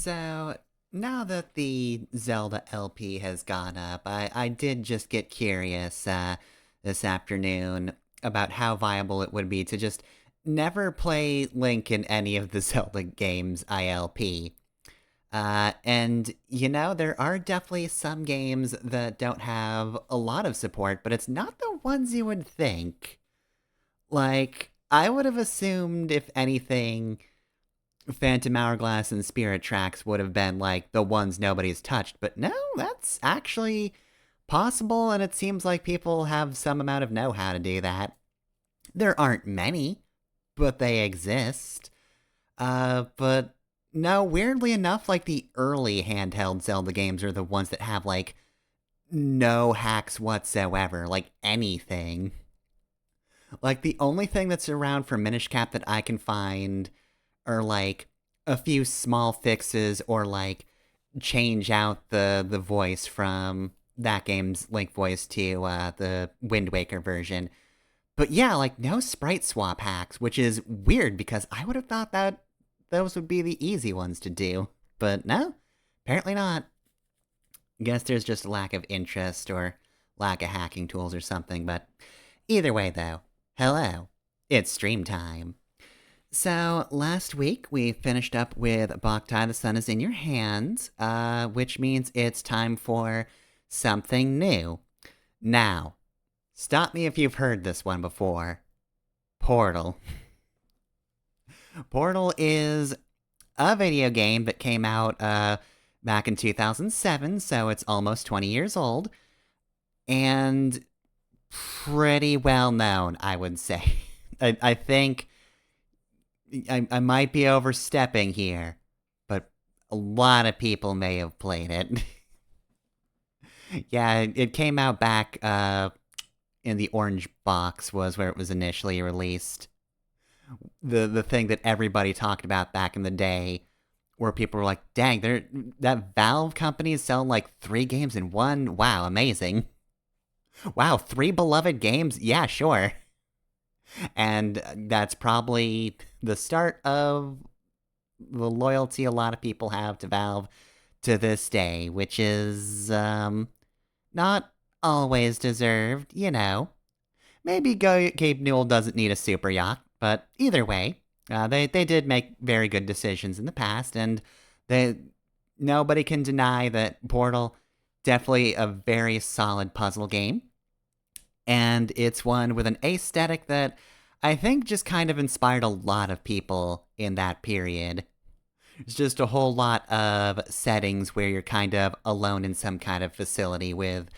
So, now that the Zelda LP has gone up, I did just get curious this afternoon about how viable it would be to just never play Link in any of the Zelda games ILP. There are definitely some games that don't have a lot of support, but it's not the ones you would think. Like, I would have assumed, if anything, Phantom Hourglass and Spirit Tracks would have been like the ones nobody's touched, but no, that's actually possible, and it seems like people have some amount of know how to do that. There aren't many, but they exist. But no, weirdly enough, like the early handheld Zelda games are the ones that have like no hacks whatsoever, like anything. Like the only thing that's around for Minish Cap that I can find or like a few small fixes or like change out the voice from that game's Link voice to the Wind Waker version. But yeah, like no sprite swap hacks, which is weird because I would have thought that those would be the easy ones to do. But no, apparently not. Guess there's just a lack of interest or lack of hacking tools or something, but either way though, hello, it's stream time. So, last week we finished up with Boktai, the Sun is in Your Hands, which means it's time for something new. Now, stop me if you've heard this one before. Portal. Portal is a video game that came out back in 2007, so it's almost 20 years old, and pretty well known, I would say. I think I might be overstepping here, but a lot of people may have played it. Yeah, it came out back in the orange box was where it was initially released. The thing that everybody talked about back in the day, where people were like, "Dang, that Valve company is selling like 3 games in one. Wow, amazing! Wow, 3 beloved games. Yeah, sure." And that's probably the start of the loyalty a lot of people have to Valve to this day, which is, not always deserved, you know. Maybe Gabe Newell doesn't need a super yacht, but either way, they did make very good decisions in the past, and they nobody can deny that Portal definitely a very solid puzzle game, and it's one with an aesthetic that I think just kind of inspired a lot of people in that period. It's just a whole lot of settings where you're kind of alone in some kind of facility with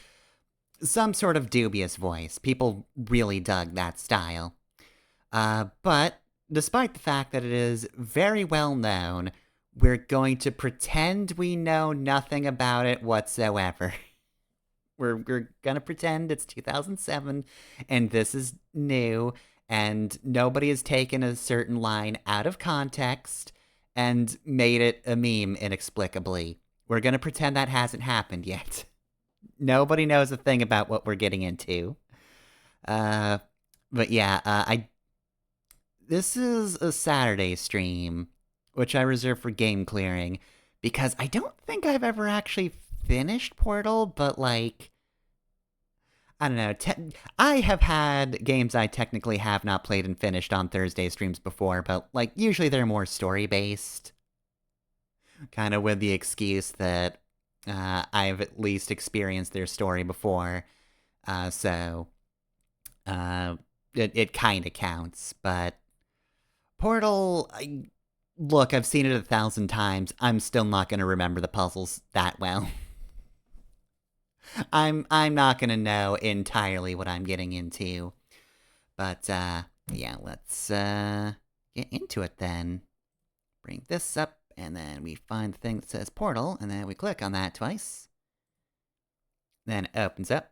some sort of dubious voice. People really dug that style. But despite the fact that it is very well known, we're going to pretend we know nothing about it whatsoever. We're gonna pretend it's 2007 and this is new and nobody has taken a certain line out of context and made it a meme inexplicably. We're gonna pretend that hasn't happened yet. Nobody knows a thing about what we're getting into. Uh, but yeah, this is a Saturday stream, which I reserve for game clearing, because I don't think I've ever actually finished Portal, but like, I don't know. I have had games I technically have not played and finished on Thursday streams before, but like usually they're more story based, kind of with the excuse that I've at least experienced their story before, so it kind of counts. But Portal, look, I've seen it 1,000 times. I'm still not going to remember the puzzles that well. I'm not gonna know entirely what I'm getting into. But yeah, let's get into it then. Bring this up, and then we find the thing that says portal, and then we click on that twice. Then it opens up.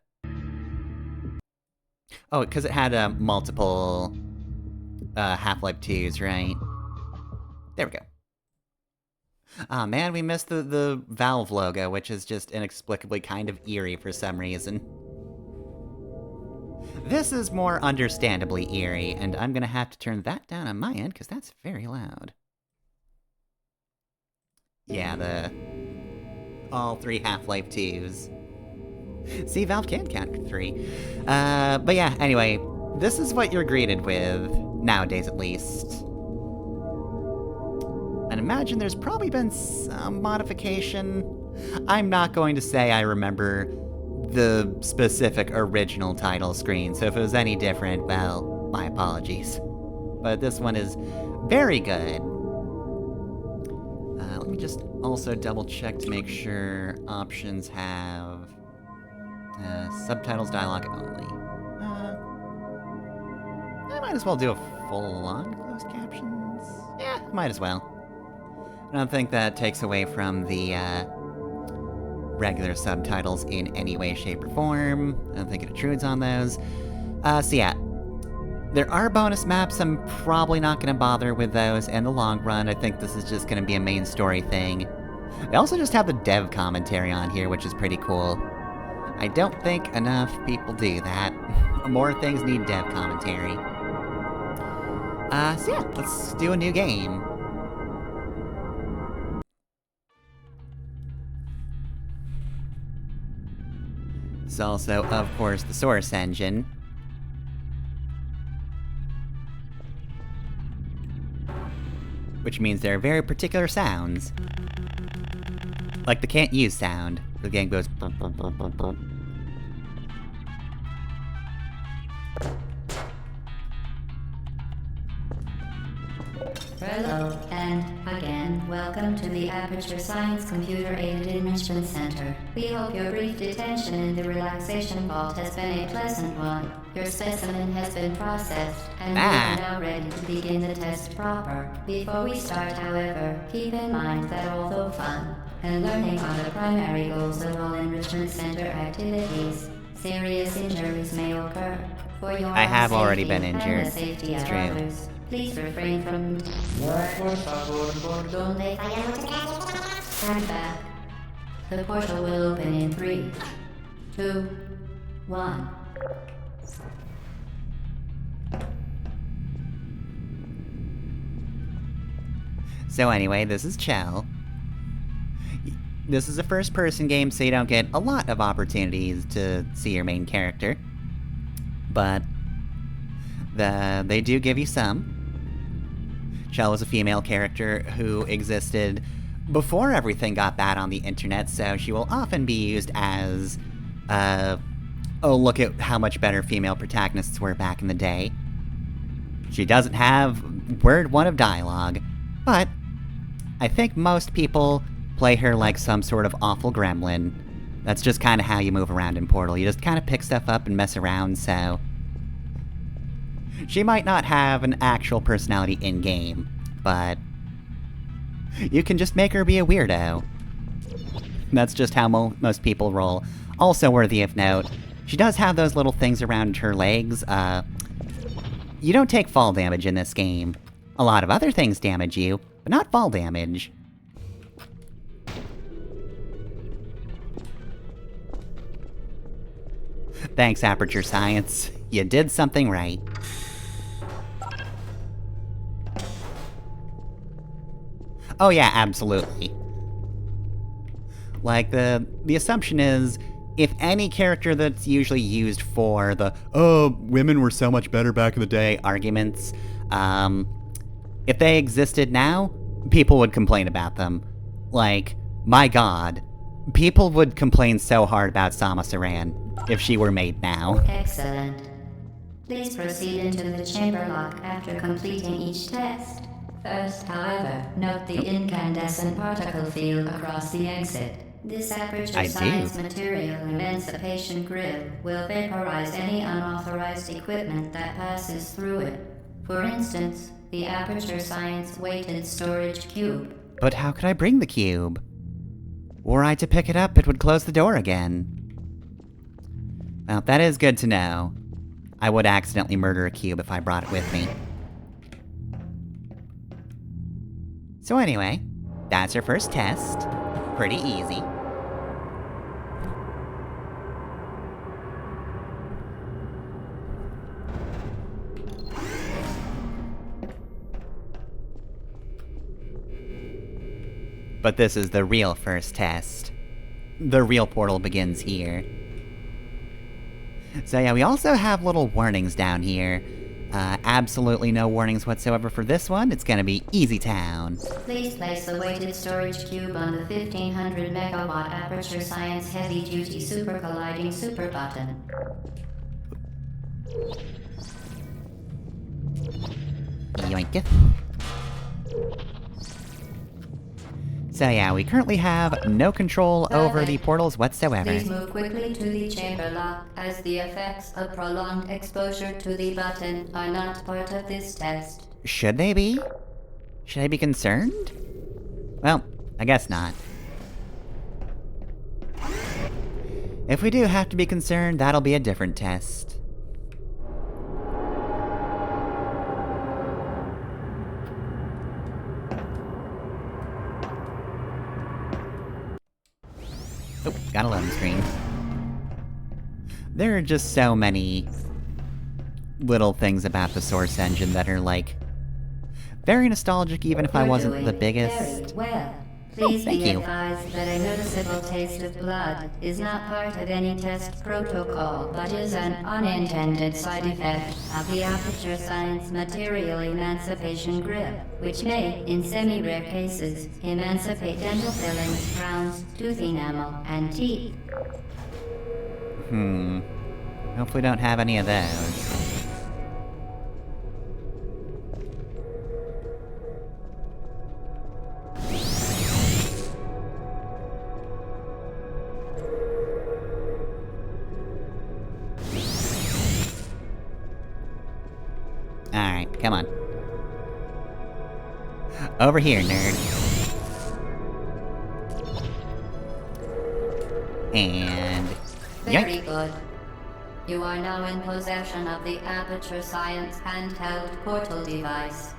Oh, because it had multiple Half-Life 2s, right? There we go. Aw, man, we missed the Valve logo, which is just inexplicably kind of eerie for some reason. This is more understandably eerie, and I'm gonna have to turn that down on my end, because that's very loud. Yeah, all 3 Half-Life 2s. See, Valve can count 3. But yeah, anyway, this is what you're greeted with, nowadays at least. And imagine there's probably been some modification. I'm not going to say I remember the specific original title screen, so if it was any different, well, my apologies. But this one is very good. Let me just also double check to make sure options have subtitles, dialogue only. I might as well do a full-on closed captions. Yeah, might as well. I don't think that takes away from the regular subtitles in any way, shape, or form. I don't think it intrudes on those. So yeah, there are bonus maps. I'm probably not going to bother with those in the long run. I think this is just going to be a main story thing. They also just have the dev commentary on here, which is pretty cool. I don't think enough people do that. More things need dev commentary. So yeah, let's do a new game. It's also, of course, the Source engine. Which means there are very particular sounds. Like the can't use sound. The game goes bump, bump, bump, bump, bump. Hello, and again, welcome to the Aperture Science Computer-Aided Enrichment Center. We hope your brief detention in the relaxation vault has been a pleasant one. Your specimen has been processed, and we are now ready to begin the test proper. Before we start, however, keep in mind that although fun and learning are the primary goals of all Enrichment Center activities, serious injuries may occur. For your I have already been and injured. the safety It's of true. others, please refrain from... Stand back. The portal will open in 3, 2, 1. So anyway, this is Chell. This is a first-person game, so you don't get a lot of opportunities to see your main character. But they do give you some. Chell was a female character who existed before everything got bad on the internet, so she will often be used as, oh, look at how much better female protagonists were back in the day. She doesn't have word one of dialogue, but I think most people play her like some sort of awful gremlin. That's just kind of how you move around in Portal. You just kind of pick stuff up and mess around, so... She might not have an actual personality in-game, but... you can just make her be a weirdo. That's just how most people roll. Also worthy of note, she does have those little things around her legs. You don't take fall damage in this game. A lot of other things damage you, but not fall damage. Thanks, Aperture Science. You did something right. Oh yeah, absolutely. Like, the assumption is, if any character that's usually used for the, oh, women were so much better back in the day arguments, if they existed now, people would complain about them. Like, my god, people would complain so hard about Samus Aran if she were made now. Excellent. Please proceed into the chamber lock after completing each test. First, however, note the incandescent particle field across the exit. This Aperture Science Material Emancipation Grill will vaporize any unauthorized equipment that passes through it. For instance, the Aperture Science Weighted Storage Cube. But how could I bring the cube? Were I to pick it up, it would close the door again. Well, that is good to know. I would accidentally murder a cube if I brought it with me. So anyway, that's our first test. Pretty easy. But this is the real first test. The real portal begins here. So yeah, we also have little warnings down here. Absolutely no warnings whatsoever for this one. It's gonna be Easy Town. Please place the weighted storage cube on the 1500 megawatt Aperture Science Heavy Duty Super Colliding Super Button. Yoink. So yeah, we currently have no control over the portals whatsoever. Please move quickly to the chamber lock, as the effects of prolonged exposure to the button are not part of this test. Should they be? Should I be concerned? Well, I guess not. If we do have to be concerned, that'll be a different test. Oh, got a loading screen. There are just so many little things about the Source engine that are, like, very nostalgic, even if I wasn't the biggest. Very well. Please thank be you. advised that a noticeable taste of blood is not part of any test protocol, but is an unintended side effect of the Aperture Science Material Emancipation Grip, which may, in semi-rare cases, emancipate dental fillings, crowns, tooth enamel, and teeth. Hopefully don't have any of those. Alright, come on. Over here, nerd. And... Very yoink. good. You are now in possession of the Aperture Science handheld portal device.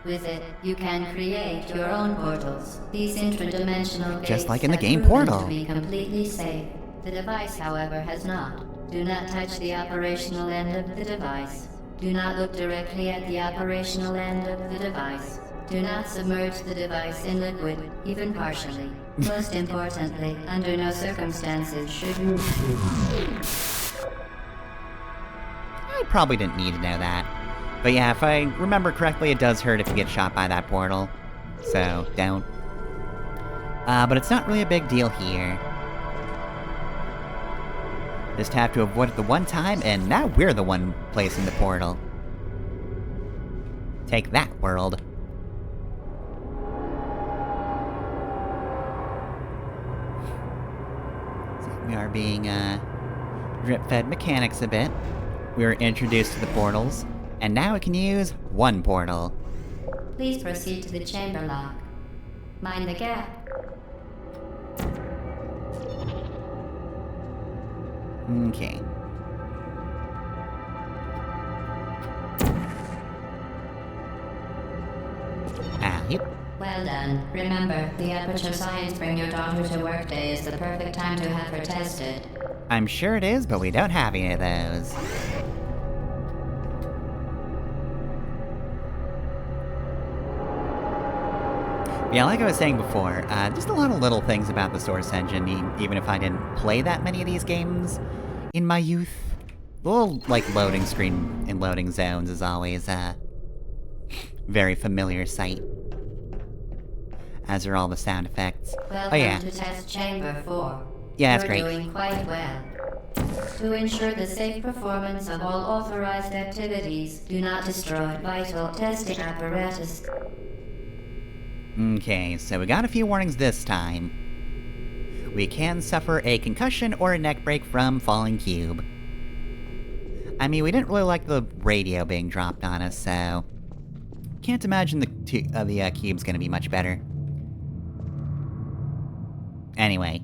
With it, you can create your own portals. These intradimensional gates Just like in the have game proven Portal. to be completely safe. The device, however, has not. Do not touch the operational end of the device. Do not look directly at the operational end of the device. Do not submerge the device in liquid, even partially. Most importantly, under no circumstances should you... I probably didn't need to know that. But yeah, if I remember correctly, it does hurt if you get shot by that portal. So, don't. But it's not really a big deal here. Just have to avoid it the one time, and now we're the one placing the portal. Take that, world. So we are being, drip-fed mechanics a bit. We were introduced to the portals, and now we can use one portal. Please proceed to the chamber lock. Mind the gap. Okay. Yep. Well done. Remember, the Aperture Science Bring Your Daughter to Work Day is the perfect time to have her tested. I'm sure it is, but we don't have any of those. Yeah, like I was saying before, just a lot of little things about the Source engine, even if I didn't play that many of these games in my youth. The little, like, loading screen and loading zones is always a very familiar sight. As are all the sound effects. Welcome Oh yeah, to Test Chamber 4. yeah, that's You're great. doing quite well. To ensure the safe performance of all authorized activities, do not destroy vital testing apparatus. Okay, so we got a few warnings this time. We can suffer a concussion or a neck break from falling cube. I mean, we didn't really like the radio being dropped on us, so... can't imagine the cube's gonna be much better. Anyway.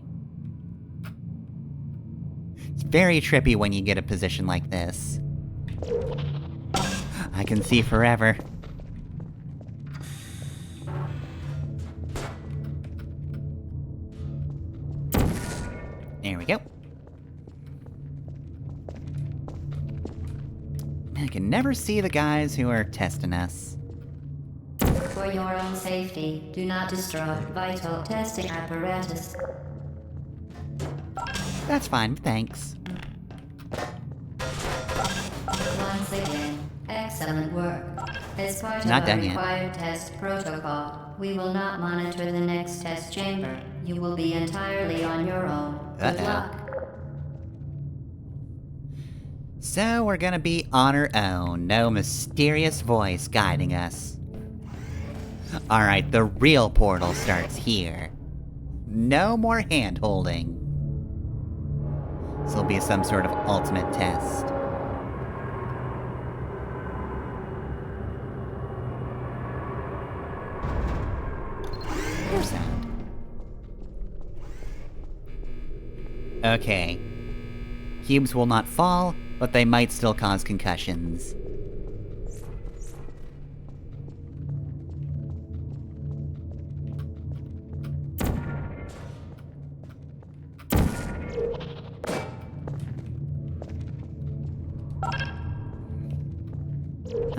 It's very trippy when you get a position like this. I can see forever. There we go. I can never see the guys who are testing us. For your own safety, do not destroy vital testing apparatus. That's fine, thanks. Once again, excellent work. As part of Not our done yet. required test protocol, we will not monitor the next test chamber. You will be entirely on your own. Good Uh-oh. luck. So we're gonna be on our own, no mysterious voice guiding us. Alright, the real portal starts here. No more hand-holding. This will be some sort of ultimate test. Ear sound. Okay. Cubes will not fall, but they might still cause concussions.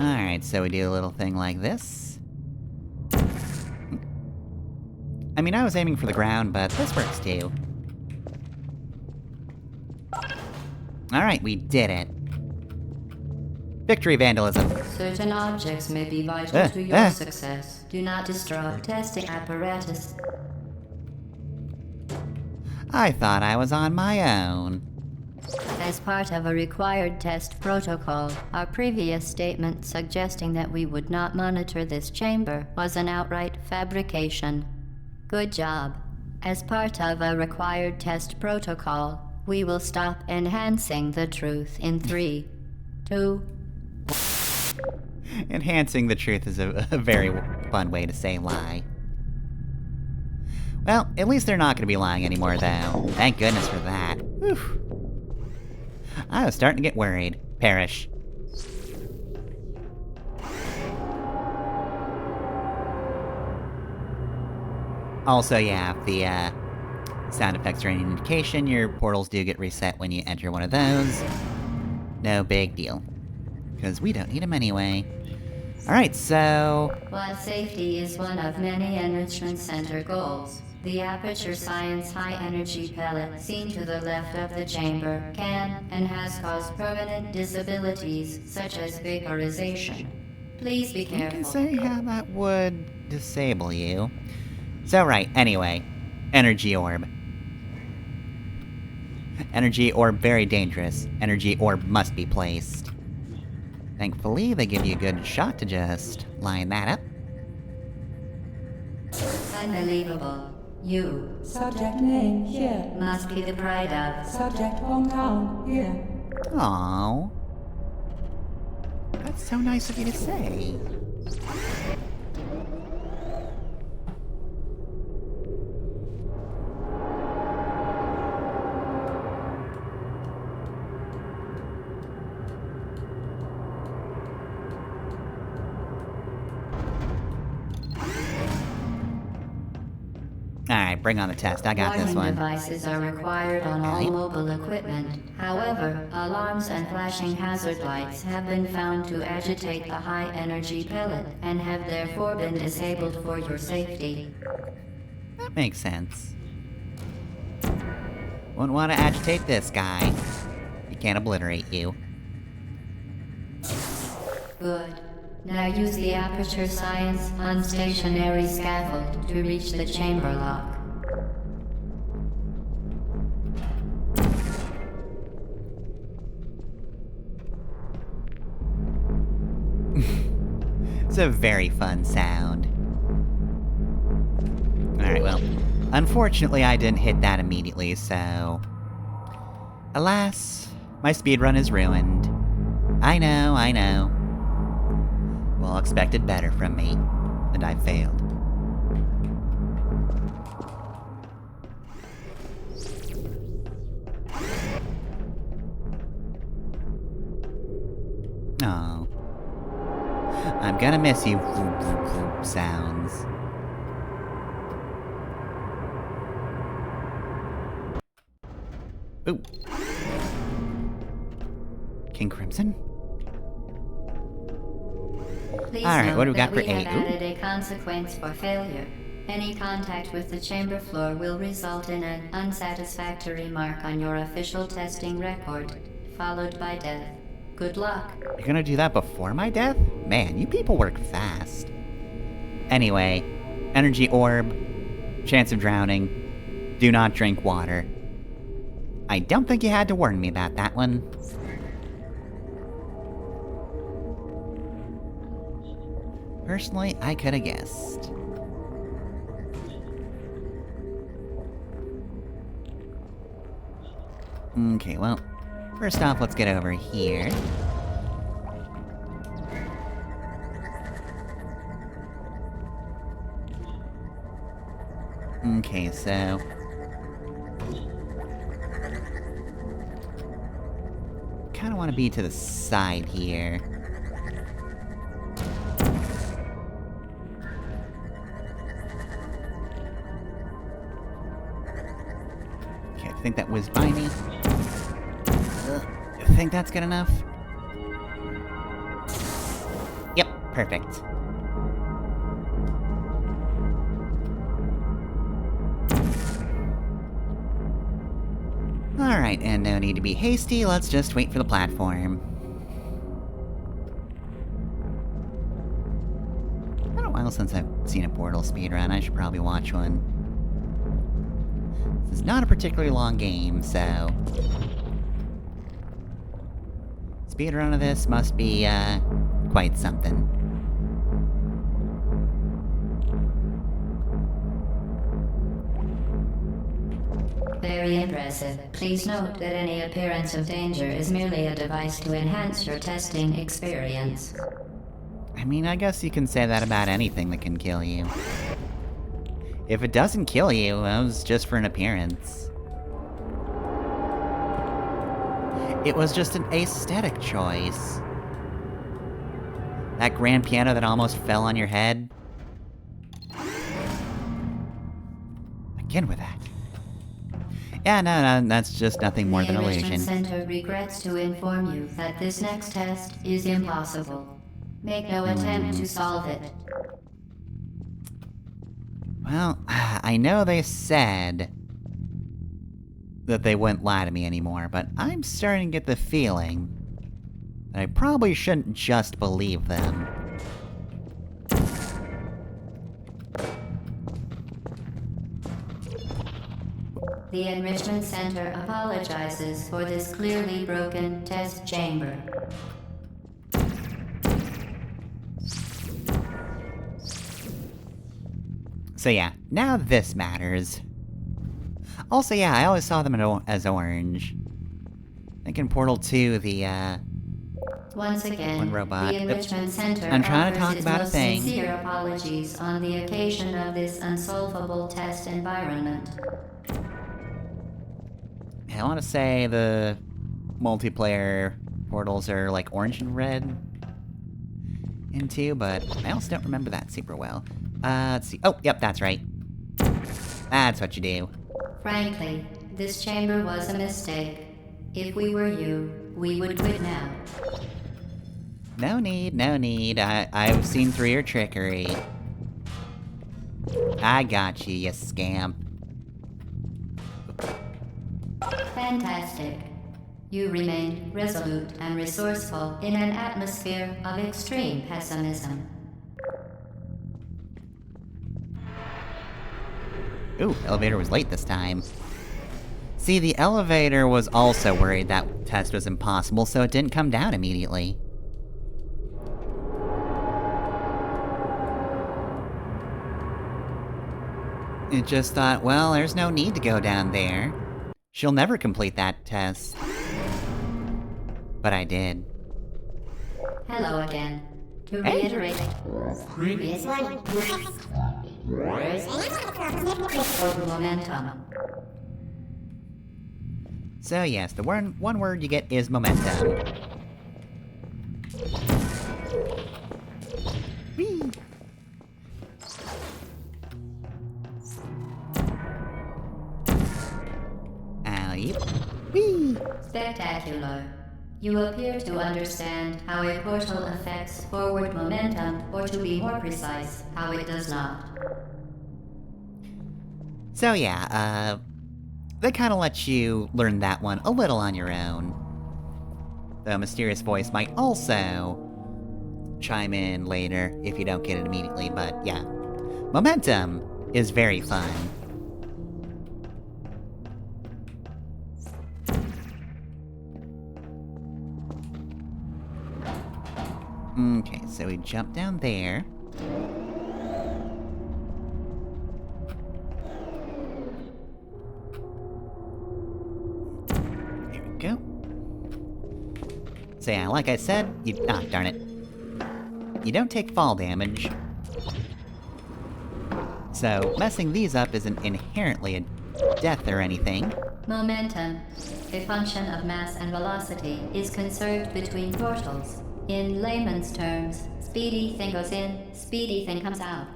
Alright, so we do a little thing like this. I mean, I was aiming for the ground, but this works too. Alright, we did it. Victory vandalism. Certain objects may be vital to your success. Do not destroy testing apparatus. I thought I was on my own. As part of a required test protocol, our previous statement suggesting that we would not monitor this chamber was an outright fabrication. Good job. As part of a required test protocol, we will stop enhancing the truth in 3, 2... Enhancing the truth is a very fun way to say lie. Well, at least they're not going to be lying anymore, though. Thank goodness for that. Whew. I was starting to get worried. Perish. Also, yeah, if the sound effects are any indication, your portals do get reset when you enter one of those. No big deal. Because we don't need them anyway. Alright, so... While safety is one of many Enrichment Center goals, the Aperture Science high-energy pellet seen to the left of the chamber can and has caused permanent disabilities such as vaporization. Please be You can careful. say how that would disable you. So right, anyway. Energy orb. Energy orb very dangerous. Energy orb must be placed. Thankfully, they give you a good shot to just line that up. Unbelievable. You Subject name here. must be the pride of. Subject hometown here. Aww. That's so nice of you to say. Alright, bring on the test. I got this Warning one. devices are required on all Right. mobile equipment. However, alarms and flashing hazard lights have been found to agitate the high-energy pellet and have therefore been disabled for your safety. That makes sense. Wouldn't want to agitate this guy. He can't obliterate you. Good. Now use the Aperture Science unstationary scaffold to reach the chamber lock. It's a very fun sound. Alright, well, unfortunately I didn't hit that immediately, so... Alas, my speedrun is ruined. I know. Well, expected better from me, and I failed. Oh. I'm gonna miss you, vroom, vroom, vroom sounds. Ooh. King Crimson? Please Alright, note what do we got that for we have A? Ooh. added a consequence for failure. Any contact with the chamber floor will result in an unsatisfactory mark on your official testing record, followed by death. Good luck. You're gonna do that before my death? Man, you people work fast. Anyway, energy orb, chance of drowning, do not drink water. I don't think you had to warn me about that one. Personally, I could have guessed. Okay, well, first off, let's get over here. Okay, so... kinda wanna be to the side here. Okay, I think that whizzed by me. I think that's good enough. Yep, perfect. Alright, and no need to be hasty, let's just wait for the platform. Been a while since I've seen a Portal speedrun, I should probably watch one. This is not a particularly long game, so... speedrun of this must be, quite something. Very impressive. Please note that any appearance of danger is merely a device to enhance your testing experience. I mean, I guess you can say that about anything that can kill you. If it doesn't kill you, it was just for an appearance. It was just an aesthetic choice. That grand piano that almost fell on your head. Again with that. Yeah, no, that's just nothing more than The illusion. Enrichment Center regrets to inform you that this next test is impossible. Make no attempt to solve it. Well, I know they said that they wouldn't lie to me anymore, but I'm starting to get the feeling that I probably shouldn't just believe them. The Enrichment Center apologizes for this clearly broken test chamber. So yeah, now this matters. Also, yeah, I always saw them as orange. I think in Portal 2, the, Once again, One robot. the Enrichment Center I'm trying to offers talk its about a most thing. sincere apologies on the occasion of this unsolvable test environment. I want to say the multiplayer portals are like orange and red in 2, but I also don't remember that super well. Let's see. Oh, yep, that's right. That's what you do. Frankly, this chamber was a mistake. If we were you, we would quit now. No need, no need. I've seen through your trickery. I got you, you scamp. Fantastic. You remained resolute and resourceful in an atmosphere of extreme pessimism. Ooh, elevator was late this time. See, the elevator was also worried that test was impossible, so it didn't come down immediately. It just thought, well, there's no need to go down there. She'll never complete that test. But I did. Hello again. To Hey. reiterate, previous one. Over momentum. So yes, the one word you get is momentum. Whee! Alley. Whee! Spectacular. You appear to understand how a portal affects forward momentum, or to be more precise, how it does not. So yeah, they kinda let you learn that one a little on your own. The mysterious voice might also chime in later if you don't get it immediately, but yeah. Momentum is very fun. Okay, so we jump down there. There we go. So yeah, like I said, darn it. You don't take fall damage. So, messing these up isn't inherently a death or anything. Momentum, a function of mass and velocity, is conserved between portals. In layman's terms, speedy thing goes in, speedy thing comes out.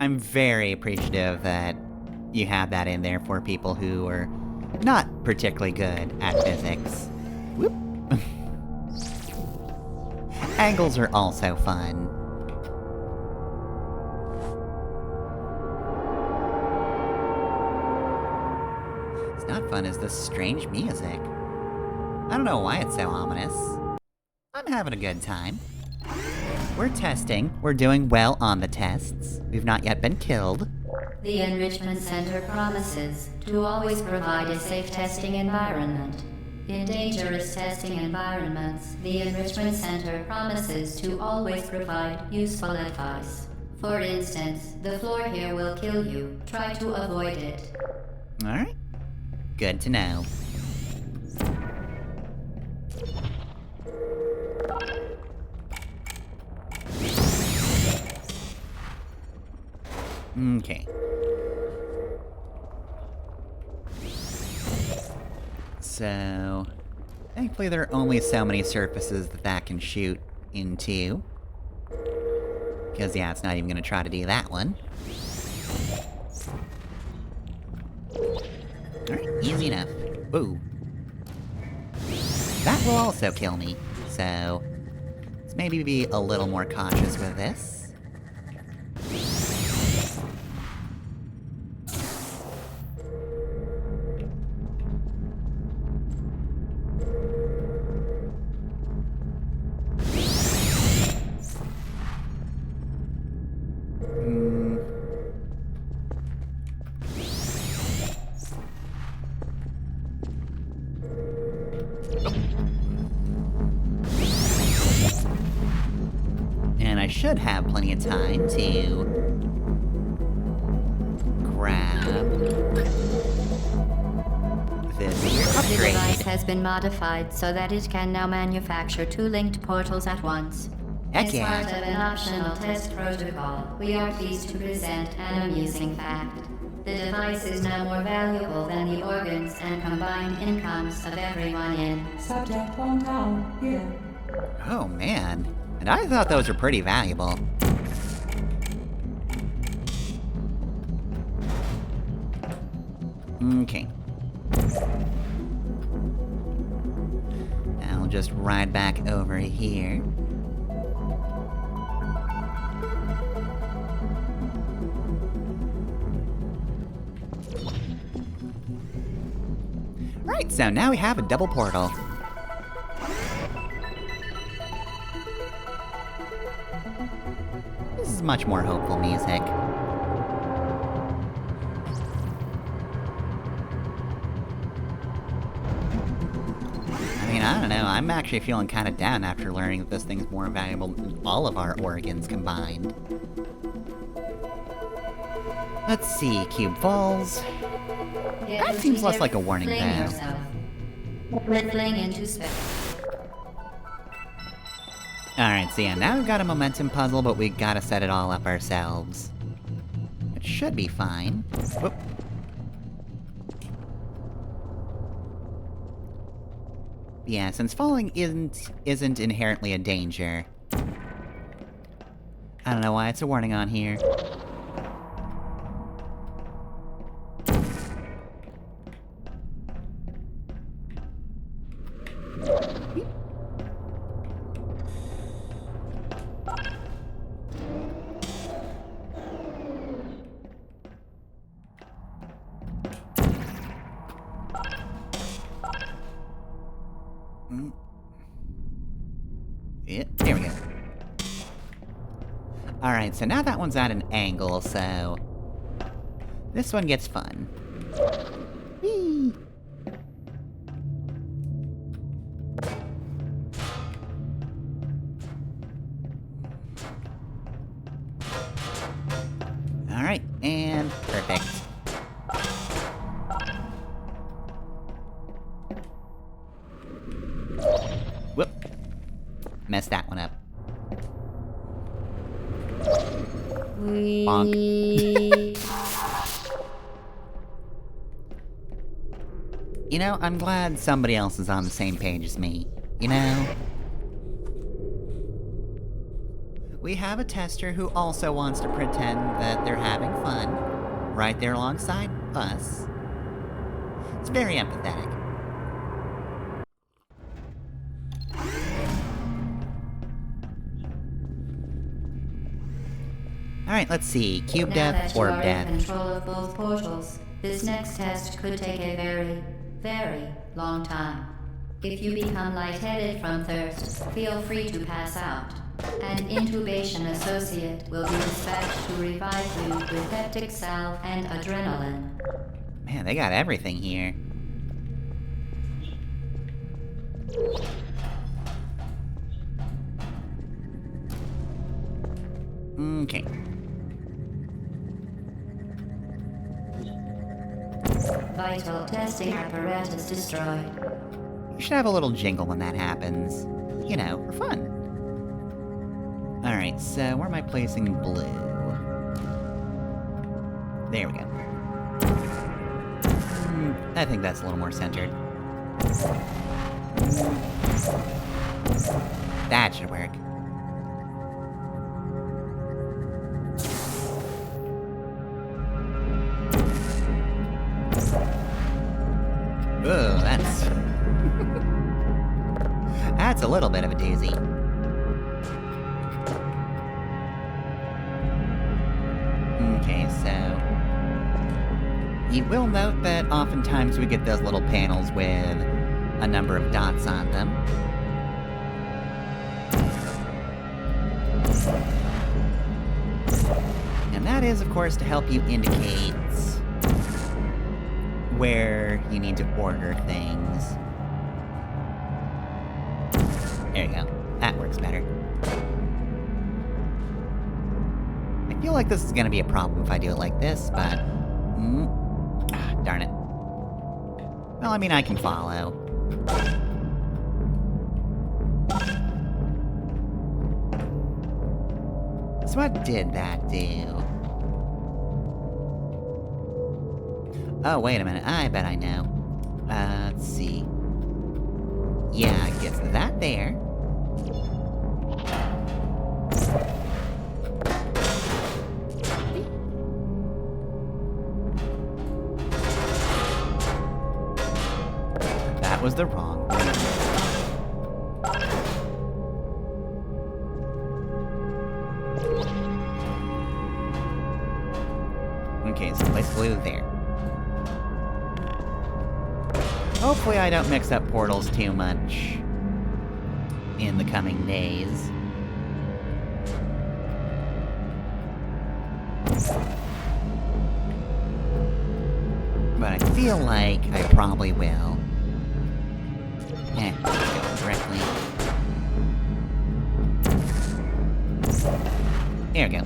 I'm very appreciative that you have that in there for people who are not particularly good at physics. Whoop. Angles are also fun. What's not fun is this strange music. I don't know why it's so ominous. I'm having a good time. We're testing. We're doing well on the tests. We've not yet been killed. The Enrichment Center promises to always provide a safe testing environment. In dangerous testing environments, the Enrichment Center promises to always provide useful advice. For instance, the floor here will kill you. Try to avoid it. Alright. Good to know. Okay. So... thankfully there are only so many surfaces that can shoot into. Because, yeah, it's not even gonna try to do that one. Alright, easy enough. Ooh. That will also kill me, so... let's maybe be a little more cautious with this. And I should have plenty of time to grab this here The upgrade. device has been modified so that it can now manufacture two linked portals at once. Heck As yeah. part of an optional test protocol, we are pleased to present an amusing fact. The device is now more valuable than the organs and combined incomes of everyone in. Subject hometown here. Oh man, and I thought those were pretty valuable. Okay. I'll just ride back over here. Right, so now we have a double portal. This is much more hopeful music. I mean, I don't know, I'm actually feeling kind of down after learning that this thing's more valuable than all of our organs combined. Let's see, Cube Falls. That seems less like a warning, Fling though. yourself. Fling into space. Alright, so yeah, now we've got a momentum puzzle, but we gotta set it all up ourselves. It should be fine. Whoop. Yeah, since falling isn't inherently a danger. I don't know why it's a warning on here. Alright, so now that one's at an angle, so... this one gets fun. Whee! Alright, and perfect. Whoop. Messed that one up. Bonk. You know, I'm glad somebody else is on the same page as me. You know? We have a tester who also wants to pretend that they're having fun, right there alongside us. It's very empathetic. Alright, let's see. Cube Now death, that you orb are in death. control of both portals, this next test could take a very, very long time. If you become lightheaded from thirst, feel free to pass out. An intubation associate will be dispatched to revive you with peptic salve and adrenaline. Man, they got everything here. Okay. Vital testing apparatus destroyed. You should have a little jingle when that happens. You know, for fun. Alright, so where am I placing blue? There we go. I think that's a little more centered. That should work. Ooh, that's... that's a little bit of a doozy. Okay, so... you will note that oftentimes we get those little panels with a number of dots on them. And that is, of course, to help you indicate where you need to order things. There you go. That works better. I feel like this is gonna be a problem if I do it like this, but... darn it. Well, I mean, I can follow. So what did that do? Oh, wait a minute. I bet I know. Let's see. Yeah, it gets that there. That was the wrong one. Okay, so place blue there. Hopefully I don't mix up portals too much in the coming days. But I feel like I probably will. Go directly. There we go.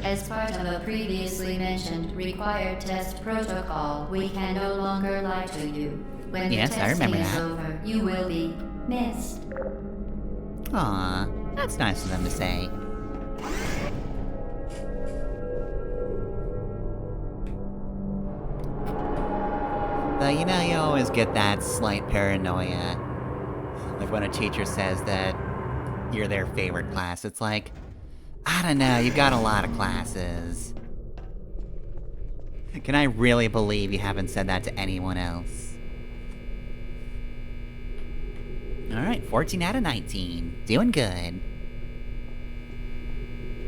As part of a previously mentioned required test protocol, we can no longer lie to you. When the Yes, I testing remember is that. over, you will be missed. Aw, that's nice of them to say. Though, you know, you always get that slight paranoia. Like when a teacher says that you're their favorite class, it's like, I don't know, you've got a lot of classes. Can I really believe you haven't said that to anyone else? Alright, 14 out of 19. Doing good.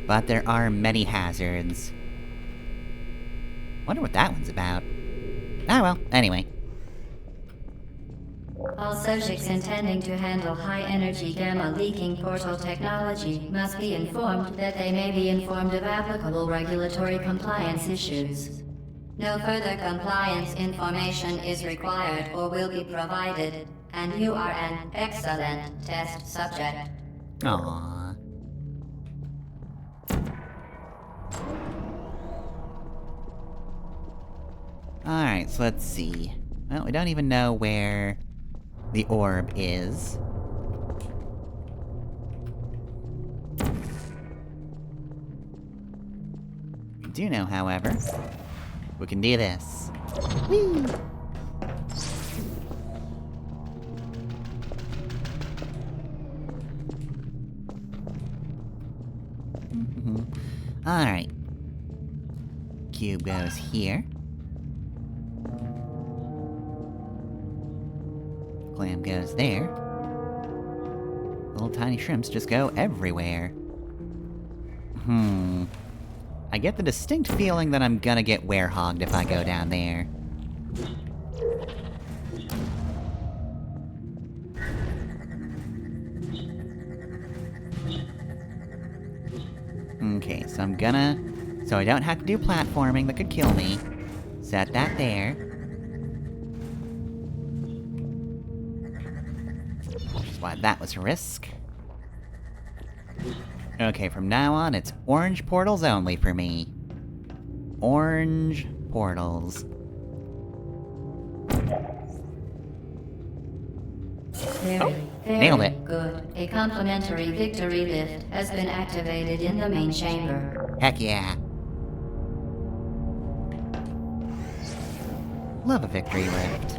But there are many hazards. Wonder what that one's about. Ah well, anyway. All subjects intending to handle high-energy gamma-leaking portal technology must be informed that they may be informed of applicable regulatory compliance issues. No further compliance information is required or will be provided, and you are an excellent test subject. Aww. Alright, so let's see. Well, we don't even know where the orb is. We do know, however, we can do this. Whee! Alright. Cube goes here. Clam goes there. Little tiny shrimps just go everywhere. I get the distinct feeling that I'm gonna get werehogged if I go down there. Okay, so I'm gonna... So I don't have to do platforming that could kill me. Set that there. Which is why that was a risk. Okay, from now on, it's orange portals only for me. Orange portals. Very Nailed it. good. A complimentary victory lift has been activated in the main chamber. Heck yeah. Love a victory lift.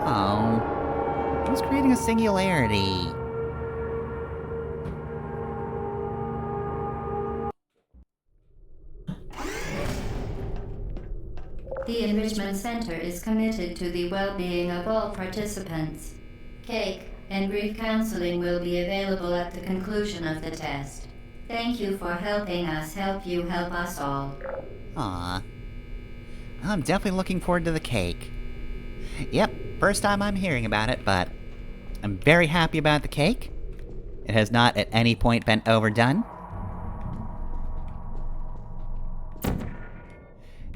Oh. I was creating a singularity. The Enrichment Center is committed to the well-being of all participants. Cake and brief counseling will be available at the conclusion of the test. Thank you for helping us help you help us all. Aw. I'm definitely looking forward to the cake. Yep, first time I'm hearing about it, but I'm very happy about the cake. It has not at any point been overdone.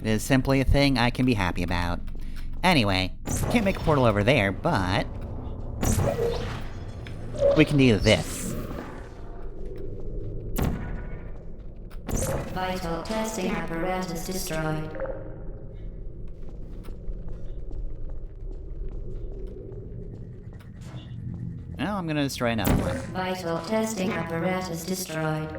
It is simply a thing I can be happy about. Anyway, can't make a portal over there, but... we can do this. Vital testing apparatus destroyed. Now I'm gonna destroy another one. Vital testing apparatus destroyed.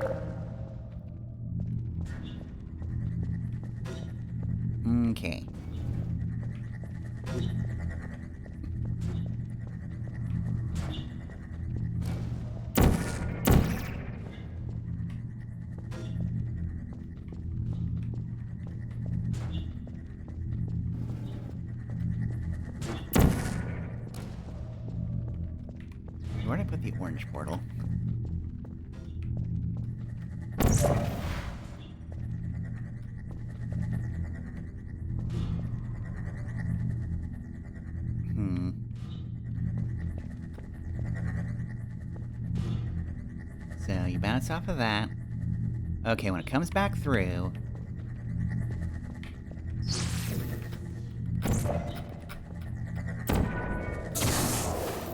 Okay. Where'd I put the orange portal? So you bounce off of that. Okay, when it comes back through...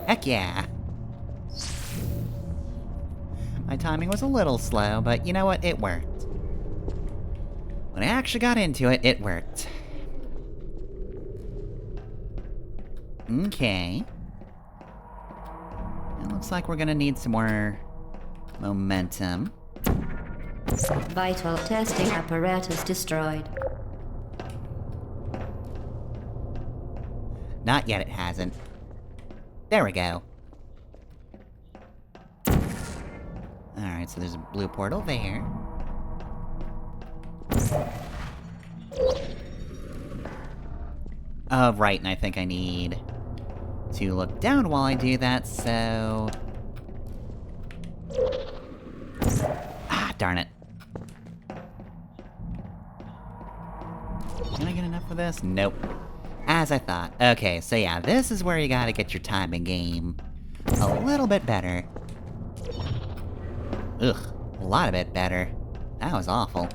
heck yeah! My timing was a little slow, but you know what? It worked. When I actually got into it, it worked. Okay. It looks like we're gonna need some more momentum. Vital testing apparatus destroyed. Not yet, it hasn't. There we go. Alright, so there's a blue portal there. Oh, right, and I think I need to look down while I do that, so... ah, darn it. Can I get enough for this? Nope. As I thought. Okay, so yeah, this is where you gotta get your timing game a little bit better. Ugh, a lot of it better. That was awful.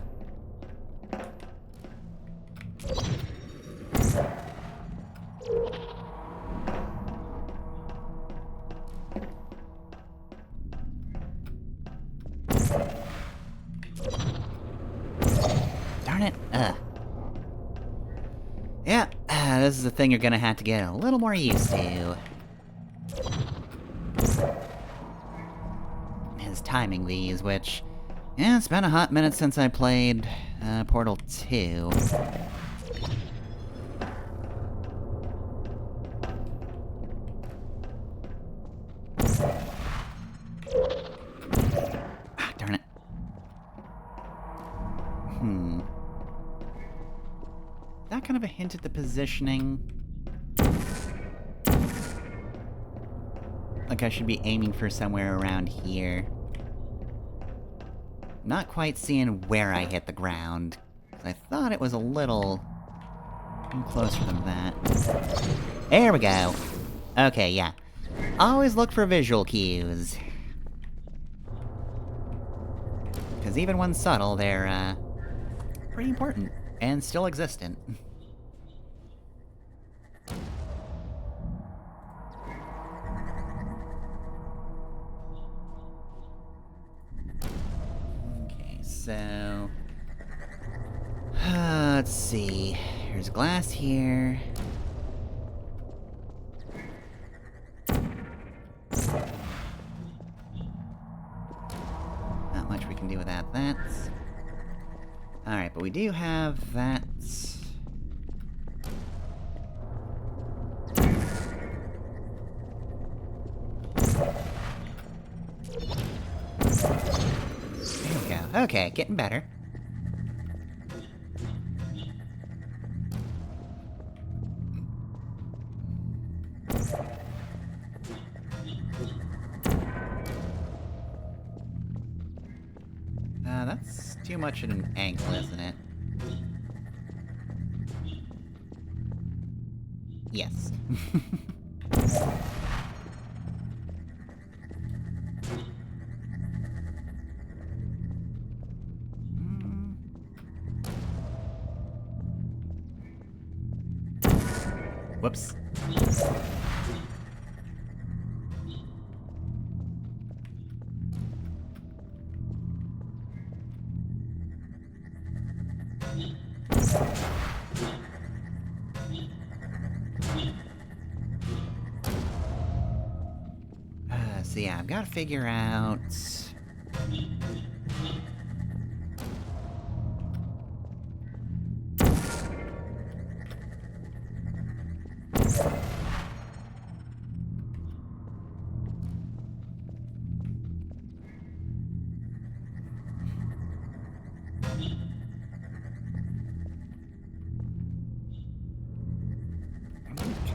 Darn it. Yeah, this is a thing you're gonna have to get a little more used to. Is timing these, which... Yeah, it's been a hot minute since I played, Portal 2. Ah, darn it. That kind of a hint at the positioning. Like I should be aiming for somewhere around here. Not quite seeing where I hit the ground. 'Cause I thought it was a little... closer than that. There we go! Okay, yeah. Always look for visual cues. Because even when subtle, they're, pretty important. And still existent. Okay, so... let's see. There's glass here. Not much we can do without that. Alright, but we do have that... There we go. Okay, getting better. That's too much at an angle, isn't it? Yes. Whoops. So yeah, I've got to figure out...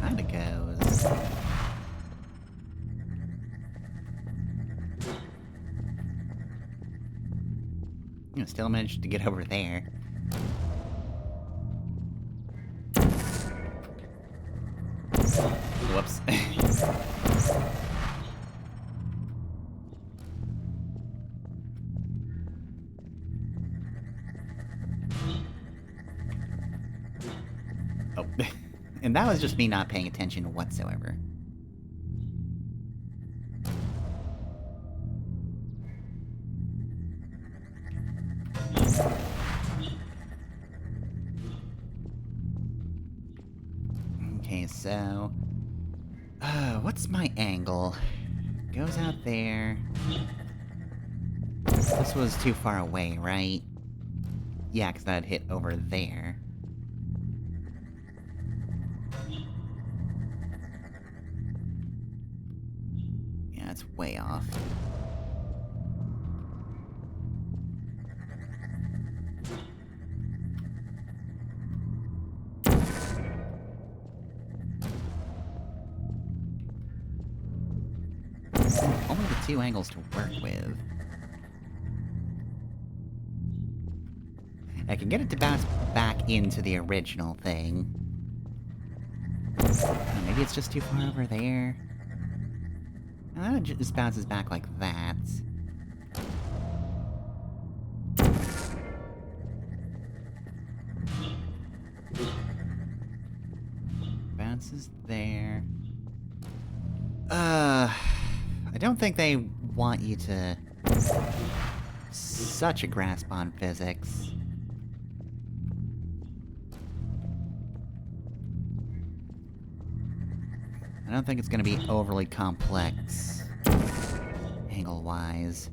Kinda goes... Still managed to get over there. Whoops. Oh. And that was just me not paying attention whatsoever. Okay, so... what's my angle? Goes out there... This was too far away, right? Yeah, because that'd hit over there. Yeah, it's way off. Only the two angles to work with. I can get it to bounce back into the original thing. Oh, maybe it's just too far over there. Oh, it just bounces back like that. Bounces there. I don't think they want you to... Such a grasp on physics. I don't think it's gonna be overly complex, angle-wise.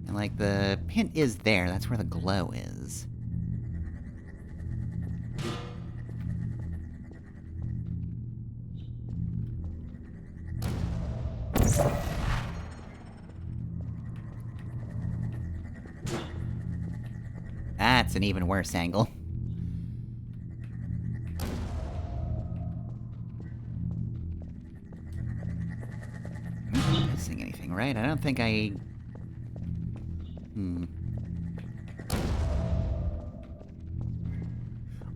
And like, the hint is there, that's where the glow is. That's an even worse angle. I'm not missing anything, right? I don't think I...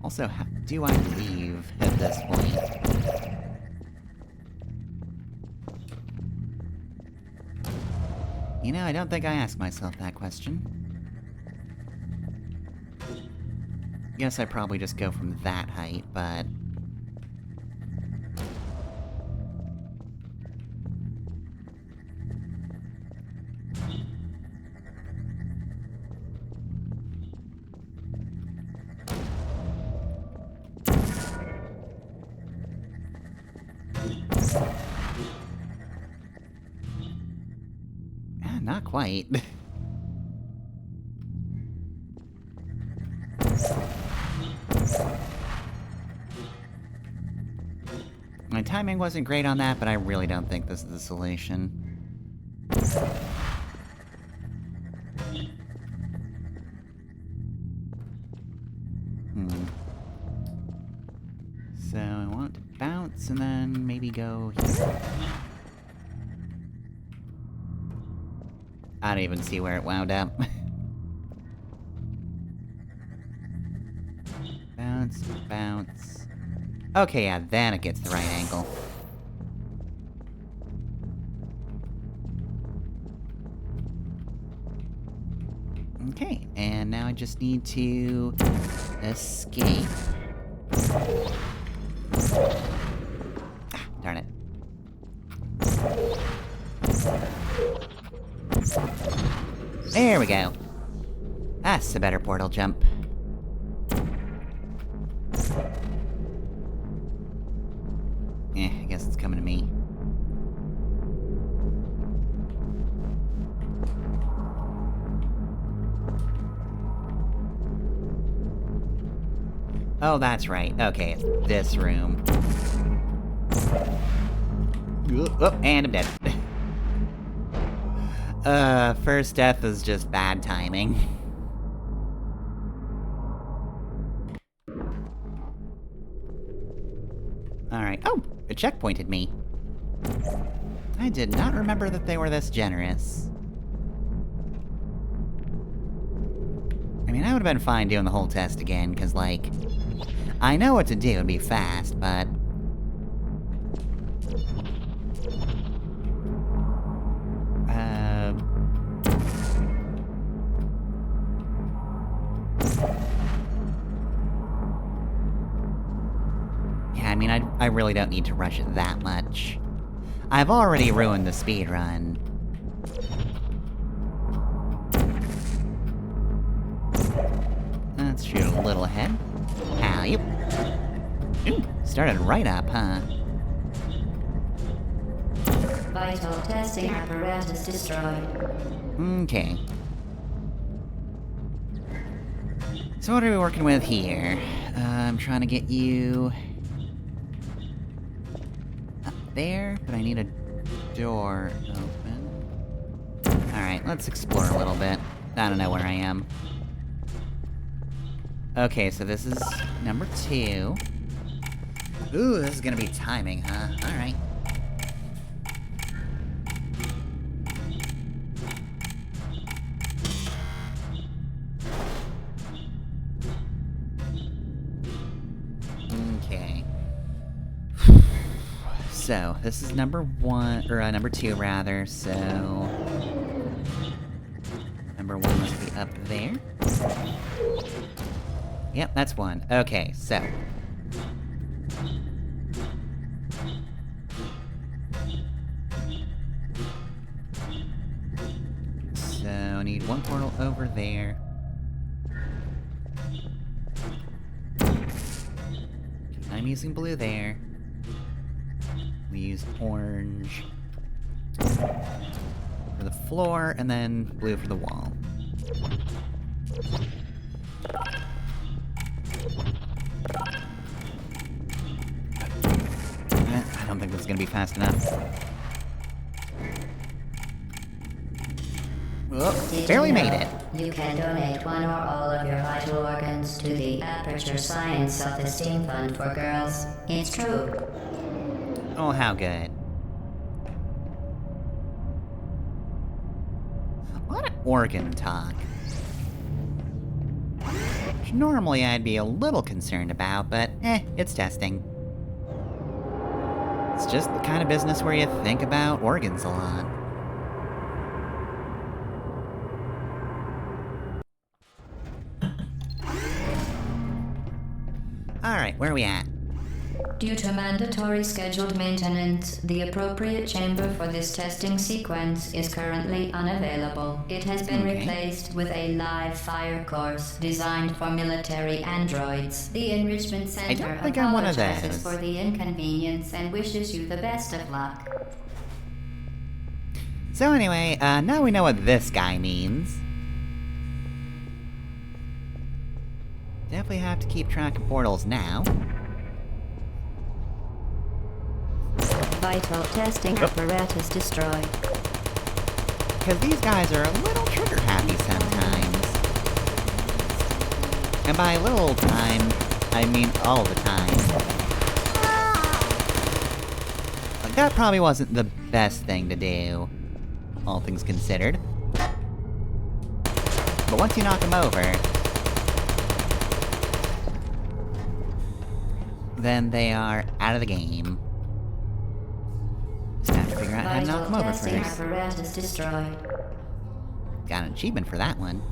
Also, how do I leave at this point? You know, I don't think I asked myself that question. Guess I probably just go from that height, but... Not quite. My timing wasn't great on that, but I really don't think this is the solution. So I want to bounce and then maybe go here. I don't even see where it wound up. Bounce, bounce. Okay, yeah, then it gets the right angle. Okay, and now I just need to escape. Ah, darn it. There we go. That's a better portal jump. I guess it's coming to me. Oh, that's right. Okay, it's this room. Oh, and I'm dead. First death is just bad timing. Alright. Oh! It checkpointed me. I did not remember that they were this generous. I mean, I would've been fine doing the whole test again, cause, like... I know what to do, it'd be fast, but... Yeah, I mean, I really don't need to rush it that much. I've already ruined the speedrun. Let's shoot a little ahead. Alley. Ooh, started right up, huh? Vital testing apparatus destroyed. Okay. So what are we working with here? I'm trying to get you... up there, but I need a door open. Alright, let's explore a little bit. I don't know where I am. Okay, so this is number 2. Ooh, this is gonna be timing, huh? Alright. So, this is number 1, or number 2 rather, so... Number 1 must be up there. Yep, that's 1. Okay, so... So, need 1 portal over there. I'm using blue there. We use orange for the floor, and then blue for the wall. I don't think this is gonna be fast enough. Whoop, barely made it. You can donate one or all of your vital organs to the Aperture Science Self-Esteem Fund for Girls. It's true. Oh, how good. A lot of organ talk. Which normally I'd be a little concerned about, but it's testing. It's just the kind of business where you think about organs a lot. Alright, where are we at? Due to mandatory scheduled maintenance, the appropriate chamber for this testing sequence is currently unavailable. It has been replaced with a live fire course designed for military androids. The Enrichment Center don't think I'm one of apologizes those. for the inconvenience and wishes you the best of luck. So anyway, now we know what this guy means. Definitely have to keep track of portals now. Vital testing apparatus destroyed. Because these guys are a little trigger-happy sometimes. And by little time, I mean all the time. Like, that probably wasn't the best thing to do, all things considered. But once you knock them over, then they are out of the game. Just have to figure out how to knock them over Testing first. apparatus destroyed. Got an achievement for that one.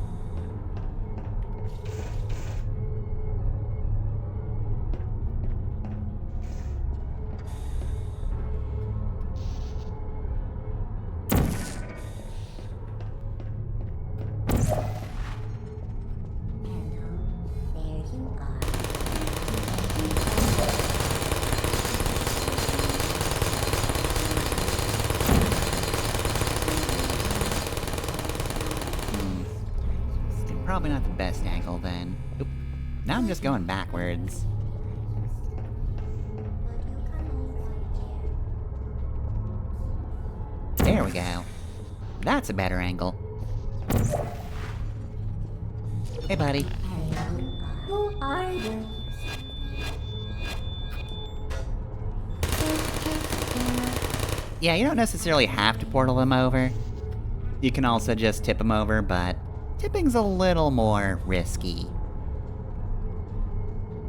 Probably not the best angle then. Oop. Now I'm just going backwards. There we go. That's a better angle. Hey, buddy. Who are you? Yeah, you don't necessarily have to portal them over. You can also just tip them over, but tipping's a little more risky.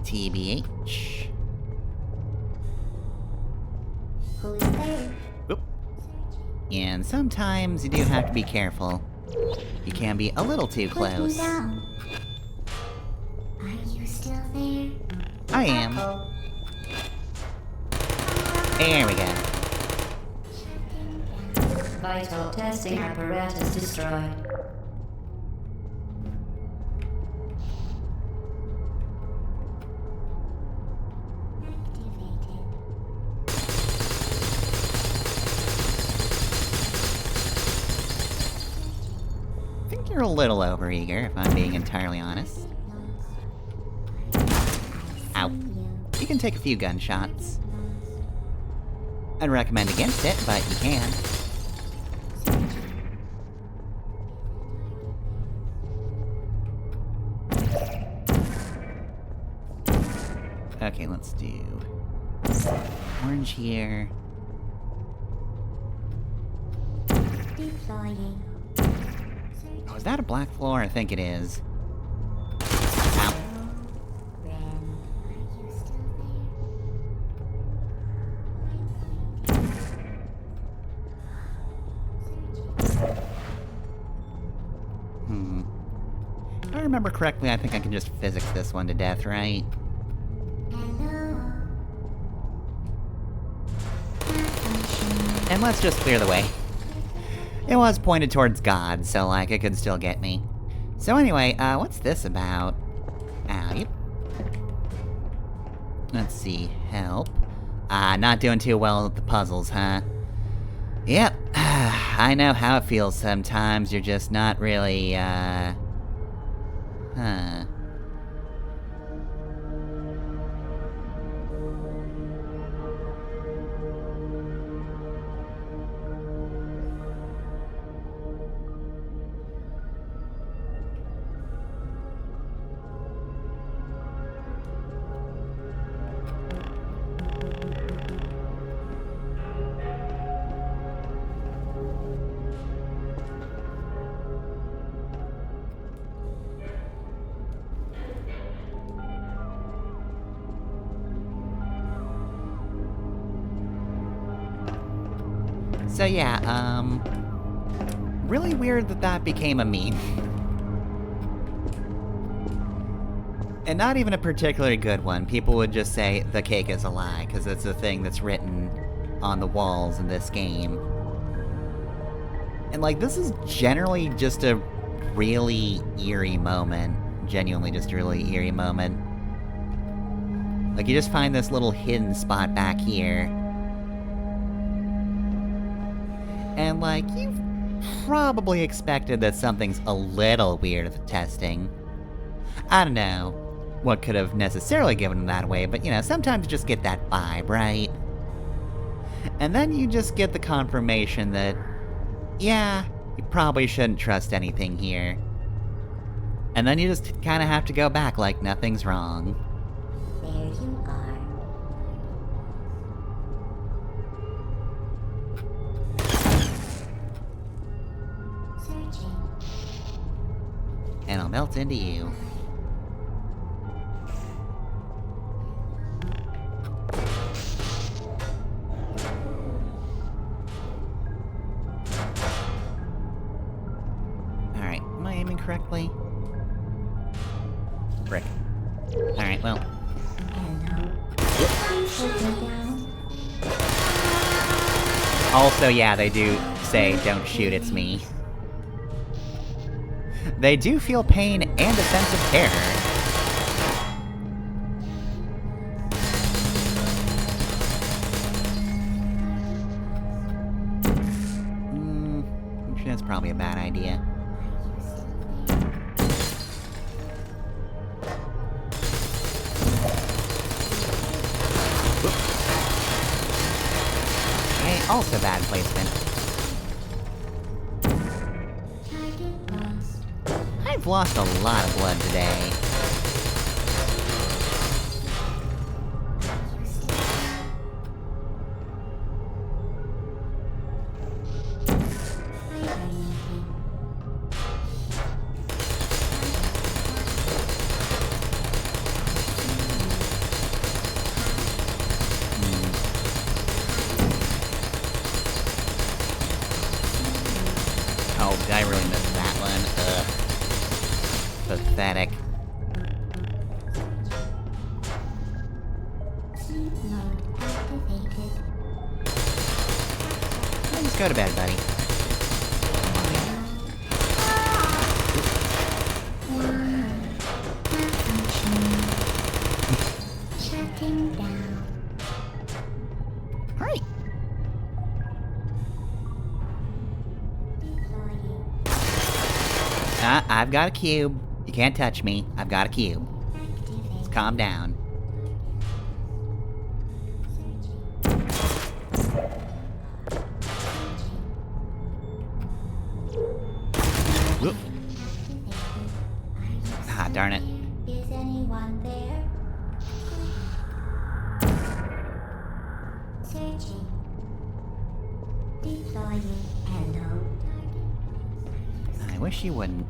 TBH. Who's there? Oop. And sometimes you do have to be careful. You can be a little too Put me close. down. Are you still there? I am. Uh-oh. There we go. Vital testing apparatus destroyed. Activated. I think you're a little overeager, if I'm being entirely honest. Ow. You can take a few gunshots. I'd recommend against it, but you can. Okay, let's do orange here. Deploying. Oh, is that a black floor? I think it is. Ow. Ren, are you still I remember correctly, I think I can just physics this one to death, right? Hello. And let's just clear the way. It was pointed towards God, so, like, it could still get me. So anyway, what's this about? Yep. Let's see, help. Not doing too well with the puzzles, huh? Yep, I know how it feels sometimes, you're just not really, huh. So yeah, really weird that that became a meme. And not even a particularly good one. People would just say, the cake is a lie, because it's a thing that's written on the walls in this game. And like, this is generally just a really eerie moment. Genuinely just a really eerie moment. Like, you just find this little hidden spot back here. And like, you've probably expected that something's a little weird at the testing. I don't know what could have necessarily given them that away, but you know, sometimes you just get that vibe, right? And then you just get the confirmation that, yeah, you probably shouldn't trust anything here. And then you just kinda have to go back like nothing's wrong. There you are. Searching. And I'll melt into you. Alright, am I aiming correctly? Frick. Alright, well. Hello. Please put me down. Also, yeah, they do say, don't shoot, it's me. They do feel pain and a sense of terror. I'm sure that's probably a bad idea. Okay, also bad placement. Target lost. I've lost a lot of blood today. Oh, I really missed that one. Ugh. Pathetic. Sleep mode activated. Just go to bed, buddy. Shutting down. Alright. Deploying. I've got a cube. You can't touch me. I've got a cube. Activate. Just calm down. Whoop. Ah, darn it. Is anyone there? Searching. Deploying. Hello. I wish you wouldn't.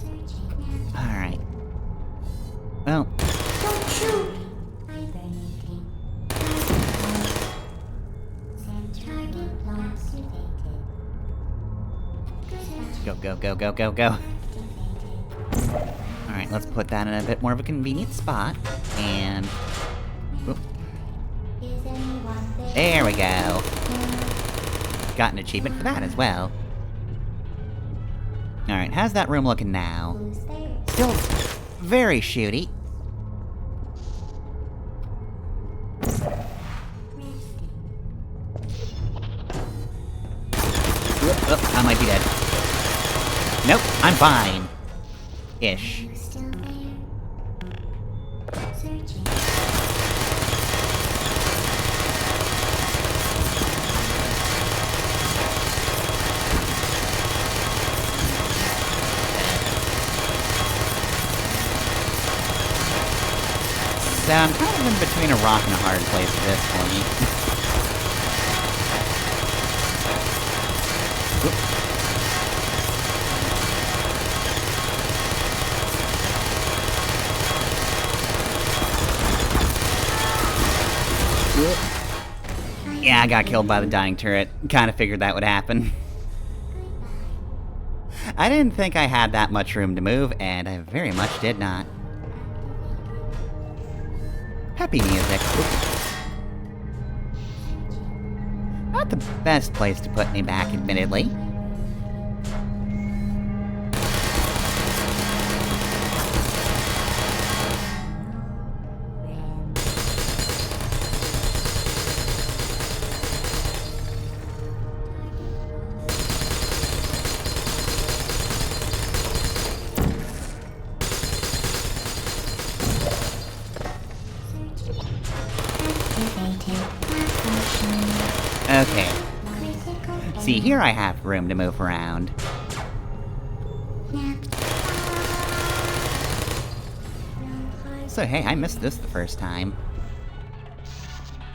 Searching. Alright. Well, Don't shoot! Hibernating. Send target lost. Activated. go, go, go, go, go, go. Activated. Alright, let's put that in a bit more of a convenient spot. And... Oop, Is anyone there? there we go. Got an achievement for that as well. Alright, how's that room looking now? Who's there? Still very shooty. Oh, I might be dead. Nope, I'm fine. Ish. You still there? Searching. So I'm kind of in between a rock and a hard place at this point. Yeah, I got killed by the dying turret. Kinda figured that would happen. I didn't think I had that much room to move, and I very much did not. Happy music. Oops. Not the best place to put me back, admittedly. Okay. See, here I have room to move around. So hey, I missed this the first time.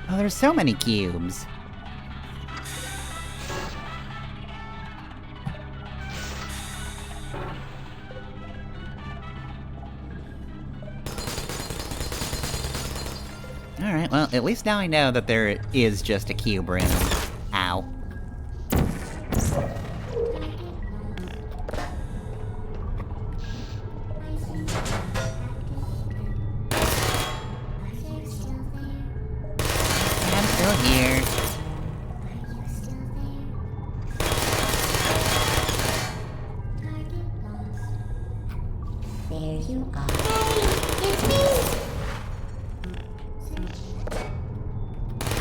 Oh, there's so many cubes. Alright, well, at least now I know that there is just a cube room. Ow. I'm still here. There you are. Hey, it's me!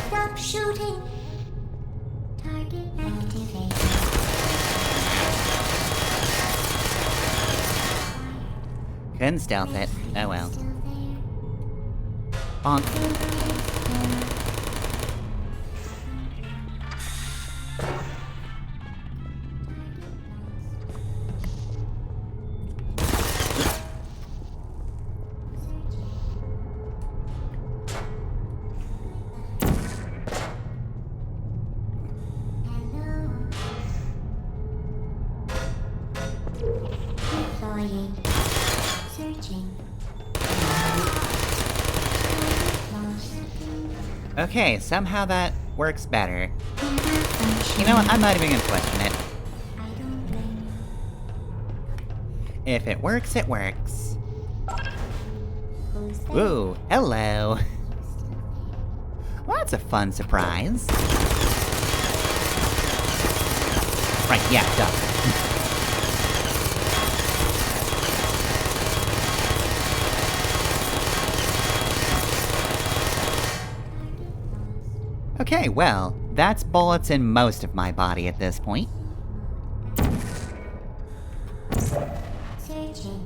Stop shooting! Target activated. Couldn't stealth it. Oh well. Still there? Bonk. Hello. Deploying. Searching. Lost. Okay, somehow that works better. Cannot function. You know what, I'm not even gonna question it. I don't blame If it works, it works. you. Who's there? Ooh, hello. You still there? Well, that's a fun surprise. Right, yeah, duh. Okay, well, that's bullets in most of my body at this point. Searching.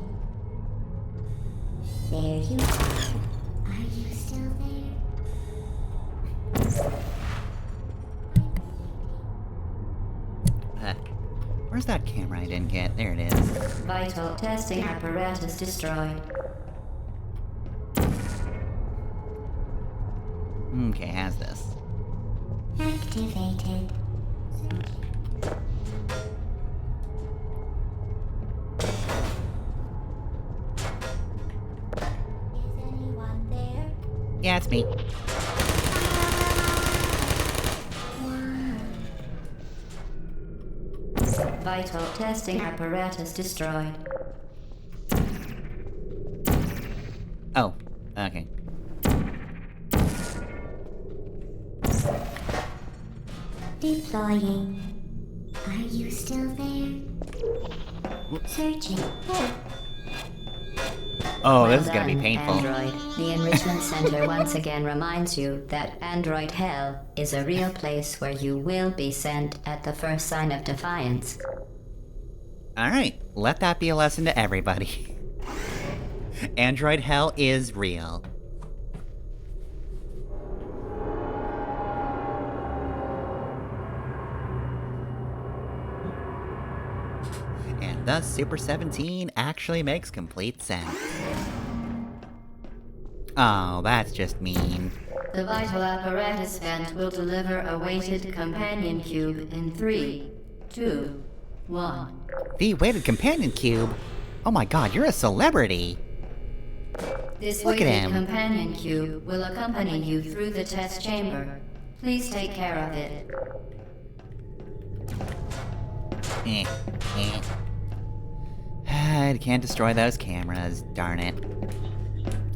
There you are. Are you still there? Where's that camera I didn't get? There it is. Vital testing apparatus destroyed. Okay, how's this? Activated. Is anyone there? Yeah, it's me. Vital testing apparatus destroyed. Oh, okay. Deploying. Are you still there? Searching. Oh, Well this is gonna be done, painful. Android. The Enrichment Center once again reminds you that Android Hell is a real place where you will be sent at the first sign of defiance. Alright, let that be a lesson to everybody. Android hell is real. And thus, Super 17 actually makes complete sense. Oh, that's just mean. The vital apparatus vent will deliver a weighted companion cube in 3, 2, 1. The weighted companion cube? Oh my god, you're a celebrity! This Look at weighted him. companion cube will accompany you through the test chamber. Please take care of it. I can't destroy those cameras, darn it.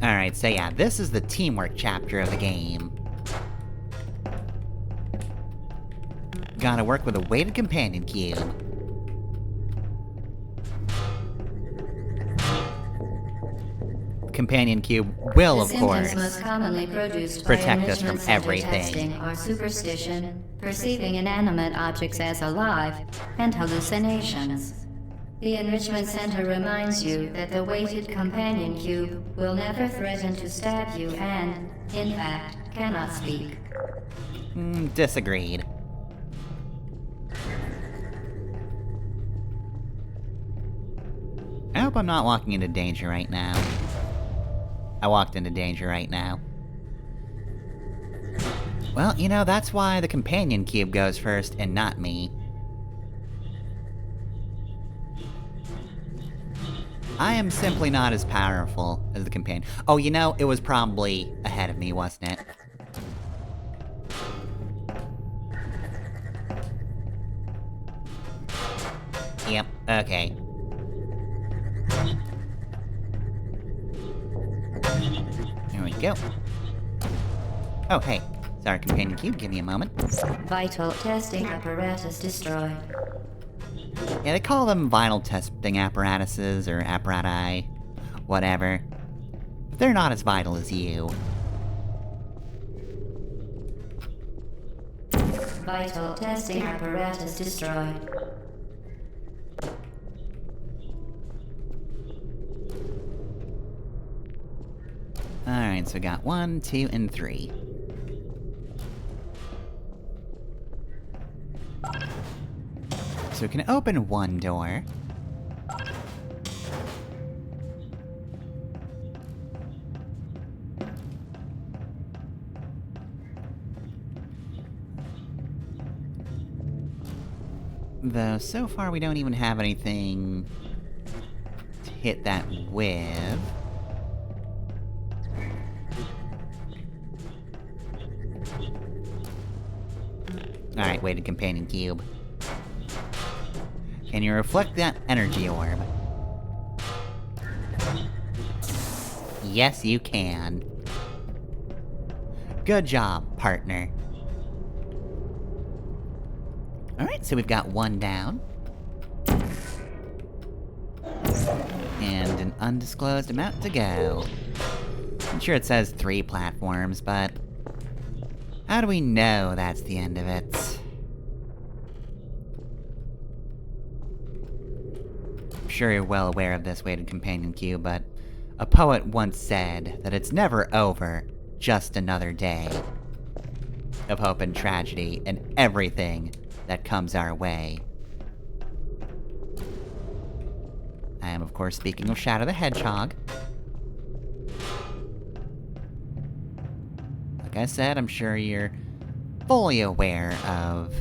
Alright, so yeah, this is the teamwork chapter of the game. Gotta work with a weighted companion cube. Companion cube will, of The course, symptoms most commonly produced protect by us from enrichment center everything. testing are superstition, perceiving inanimate objects as alive, and hallucinations. The Enrichment Center reminds you that the weighted companion cube will never threaten to stab you and, in fact, cannot speak. Disagreed. I hope I'm not walking into danger right now. I walked into danger right now. Well, you know, that's why the companion cube goes first and not me. I am simply not as powerful as the companion. Oh, you know, it was probably ahead of me, wasn't it? Yep, okay. There we go. Oh, hey. Sorry, companion cube, give me a moment. Vital testing apparatus destroyed. Yeah, they call them vital testing apparatuses, or apparati, whatever. But they're not as vital as you. Vital testing apparatus destroyed. Alright, so we got 1, 2, and 3. So we can open one door. Though, so far we don't even have anything to hit that with. Alright, weighted companion cube. Can you reflect that energy orb? Yes, you can. Good job, partner. Alright, so we've got one down. And an undisclosed amount to go. I'm sure it says 3 platforms, but how do we know that's the end of it? I'm sure you're well aware of this weighted companion cube, but a poet once said that it's never over, just another day of hope and tragedy and everything that comes our way. I am, of course, speaking of Shadow the Hedgehog. Like I said, I'm sure you're fully aware of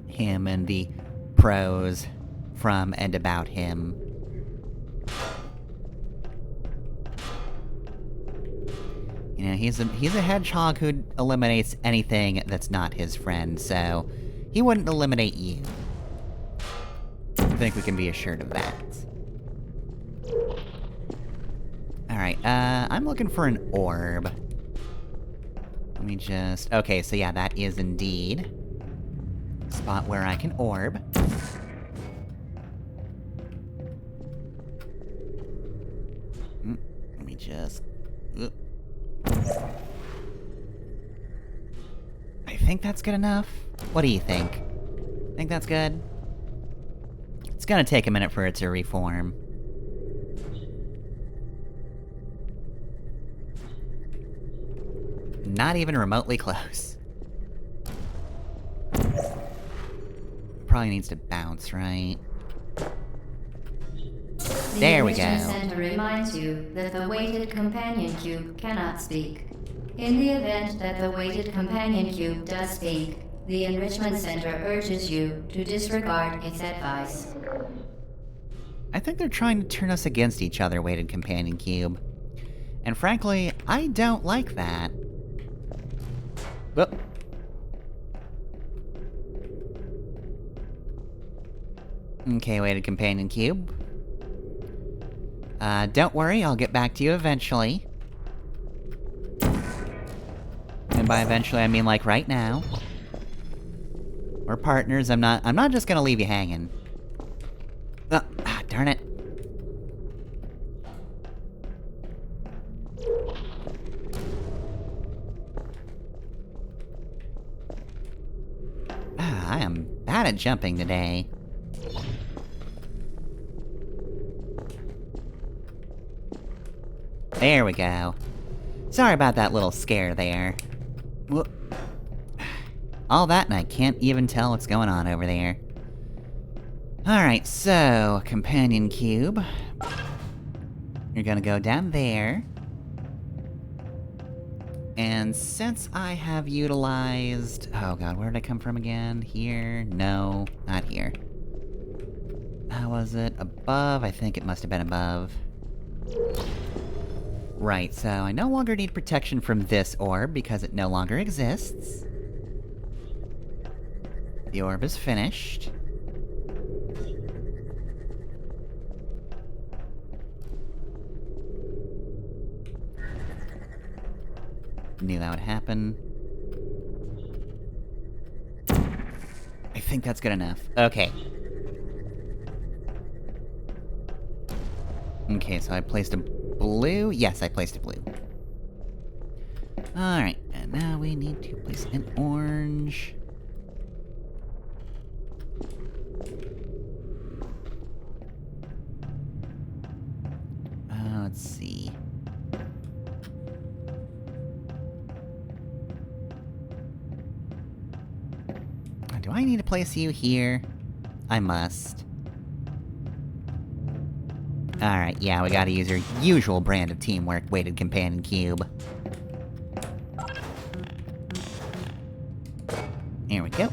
him and the prose from and about him. You know, he's a hedgehog who eliminates anything that's not his friend, so he wouldn't eliminate you. I think we can be assured of that. Alright, I'm looking for an orb. Let me just... Okay, so yeah, that is indeed a spot where I can orb. Let me just... I think that's good enough. What do you think? Think that's good? It's gonna take a minute for it to reform. Not even remotely close. Probably needs to bounce, right? There we go. The Enrichment Center reminds you that the weighted companion cube cannot speak. In the event that the weighted companion cube does speak, the Enrichment Center urges you to disregard its advice. I think they're trying to turn us against each other, weighted companion cube. And frankly, I don't like that. Whoop. Okay, weighted companion cube. Don't worry, I'll get back to you eventually. And by eventually, I mean like right now. We're partners, I'm not just gonna leave you hanging. Darn it. I am bad at jumping today. There we go. Sorry about that little scare there. Whoop. All that and I can't even tell what's going on over there. Alright, so, companion cube. You're gonna go down there. And since I have utilized... Oh god, where did I come from again? Here? No, not here. How was it? Above? I think it must have been above. Right, so I no longer need protection from this orb because it no longer exists. The orb is finished. Knew that would happen. I think that's good enough. Okay. Okay, so I placed a blue? Yes, I placed a blue. Alright, and now we need to place an orange. Let's see. Do I need to place you here? I must. Alright, yeah, we gotta use your usual brand of teamwork, weighted companion cube. Here we go.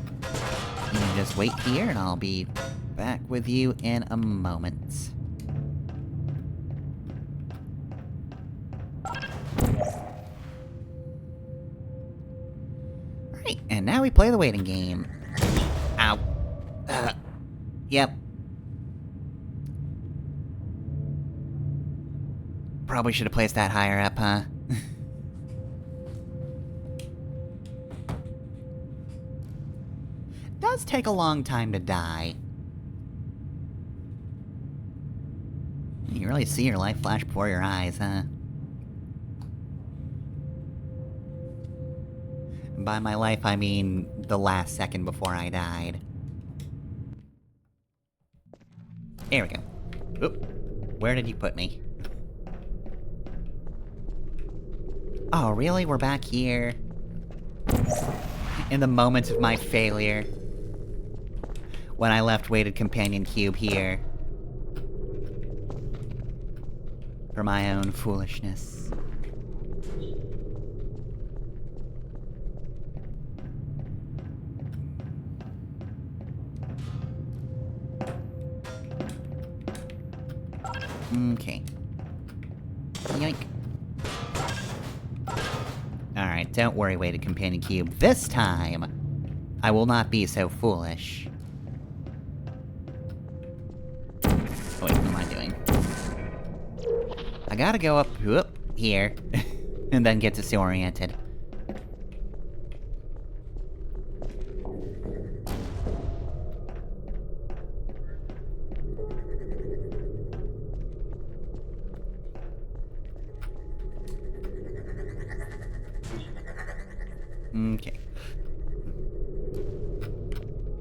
You just wait here, and I'll be back with you in a moment. Alright, and now we play the waiting game. Ow. Yep. Probably should have placed that higher up, huh? Does take a long time to die. You really see your life flash before your eyes, huh? By my life, I mean the last second before I died. There we go. Oop. Where did you put me? Oh, really? We're back here? In the moment of my failure. When I left weighted companion cube here. For my own foolishness. Okay. Yoink. Alright, don't worry, weighted companion cube. This time, I will not be so foolish. Oh wait, what am I doing? I gotta go up here, and then get disoriented. Okay.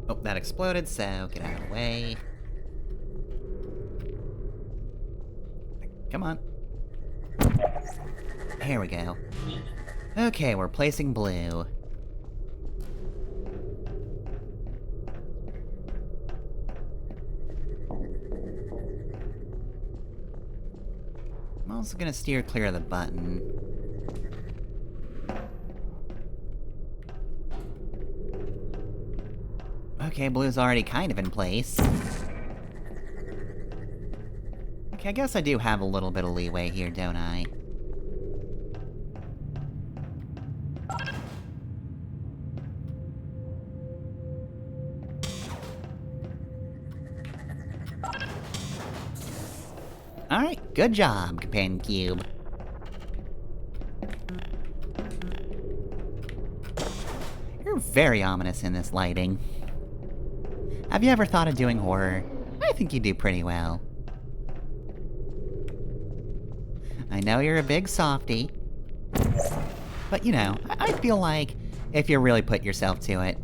Oh, that exploded, so get out of the way. Come on. Here we go. Okay, we're placing blue. I'm also gonna steer clear of the button. Okay, blue's already kind of in place. Okay, I guess I do have a little bit of leeway here, don't I? Alright, good job, Companion Cube. You're very ominous in this lighting. Have you ever thought of doing horror? I think you do pretty well. I know you're a big softie, but you know, I feel like if you really put yourself to it,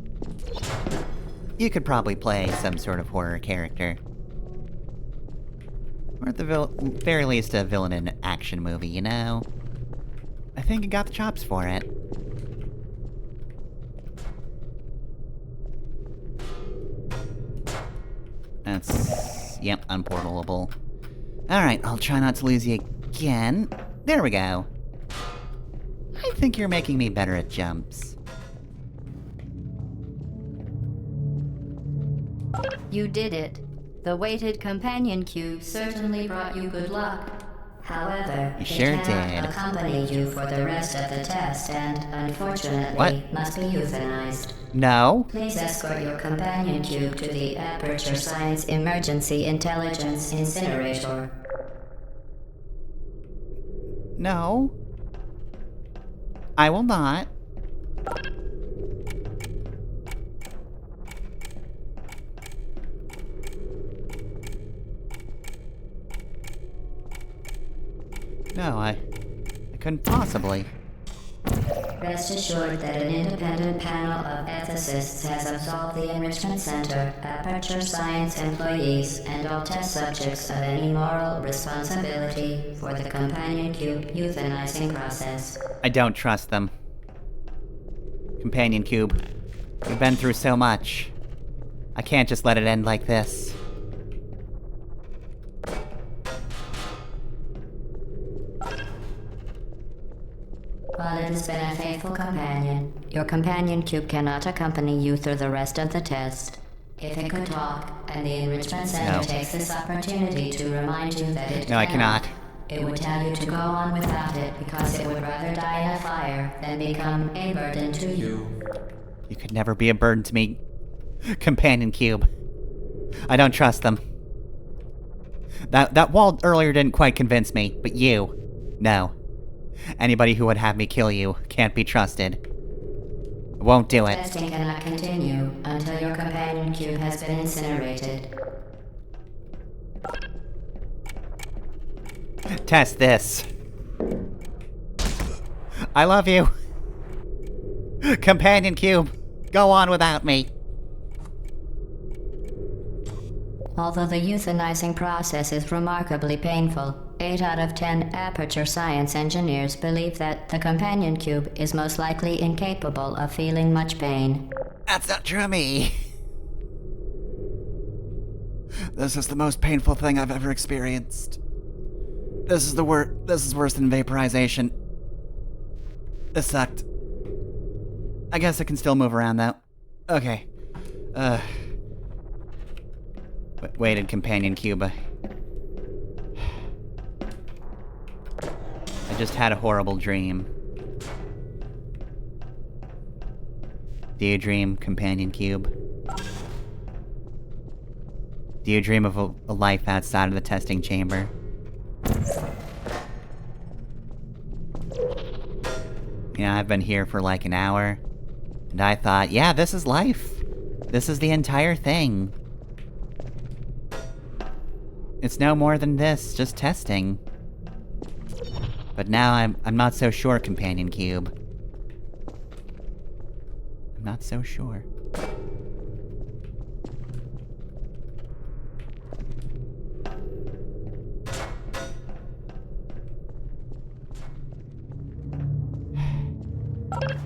you could probably play some sort of horror character. Or at the very least a villain in an action movie, you know? I think you got the chops for it. That's... yep, unportalable. Alright, I'll try not to lose you again. There we go. I think you're making me better at jumps. You did it. The weighted companion cube certainly brought you good luck. However, You sure it cannot did. accompany you for the rest of the test and, unfortunately, What? must be euthanized. No? Please escort your companion cube to the Aperture Science Emergency Intelligence Incinerator. No. I will not. No, I couldn't possibly. Rest assured that an independent panel of ethicists has absolved the Enrichment Center, Aperture Science employees, and all test subjects of any moral responsibility for the Companion Cube euthanizing process. I don't trust them. Companion Cube, we've been through so much. I can't just let it end like this. While it has been a faithful companion, your companion cube cannot accompany you through the rest of the test. If it could talk, and the Enrichment Center No. takes this opportunity to remind you that it No, I cannot. it would tell you to go on without it because it would rather die in a fire than become a burden to you. You could never be a burden to me, Companion Cube. I don't trust them. That wall earlier didn't quite convince me, but you, no. Anybody who would have me kill you can't be trusted. I won't do it. Testing cannot continue until your companion cube has been incinerated. Test this. I love you. Companion Cube, go on without me. Although the euthanizing process is remarkably painful, 8 out of 10 Aperture Science engineers believe that the companion cube is most likely incapable of feeling much pain. That's not true of me. This is the most painful thing I've ever experienced. This is worse than vaporization. This sucked. I guess I can still move around though. Okay. Weighted companion cube. I just had a horrible dream. Do you dream, companion cube? Do you dream of a life outside of the testing chamber? You know, I've been here for like an hour, and I thought, yeah, this is life. This is the entire thing. It's no more than this, just testing. But now I'm not so sure, Companion Cube. I'm not so sure.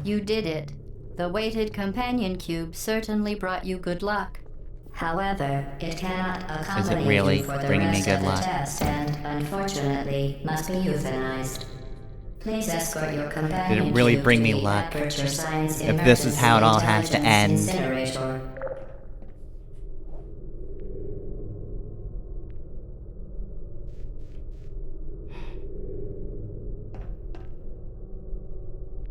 You did it. The weighted companion cube certainly brought you good luck. However, it cannot accommodate really you for the bringing me rest good of the luck? test and, unfortunately, must be euthanized. Please escort your companion Did it really cube bring to me the luck? Aperture Science If this is how it all has to Emergency end. Incinerator.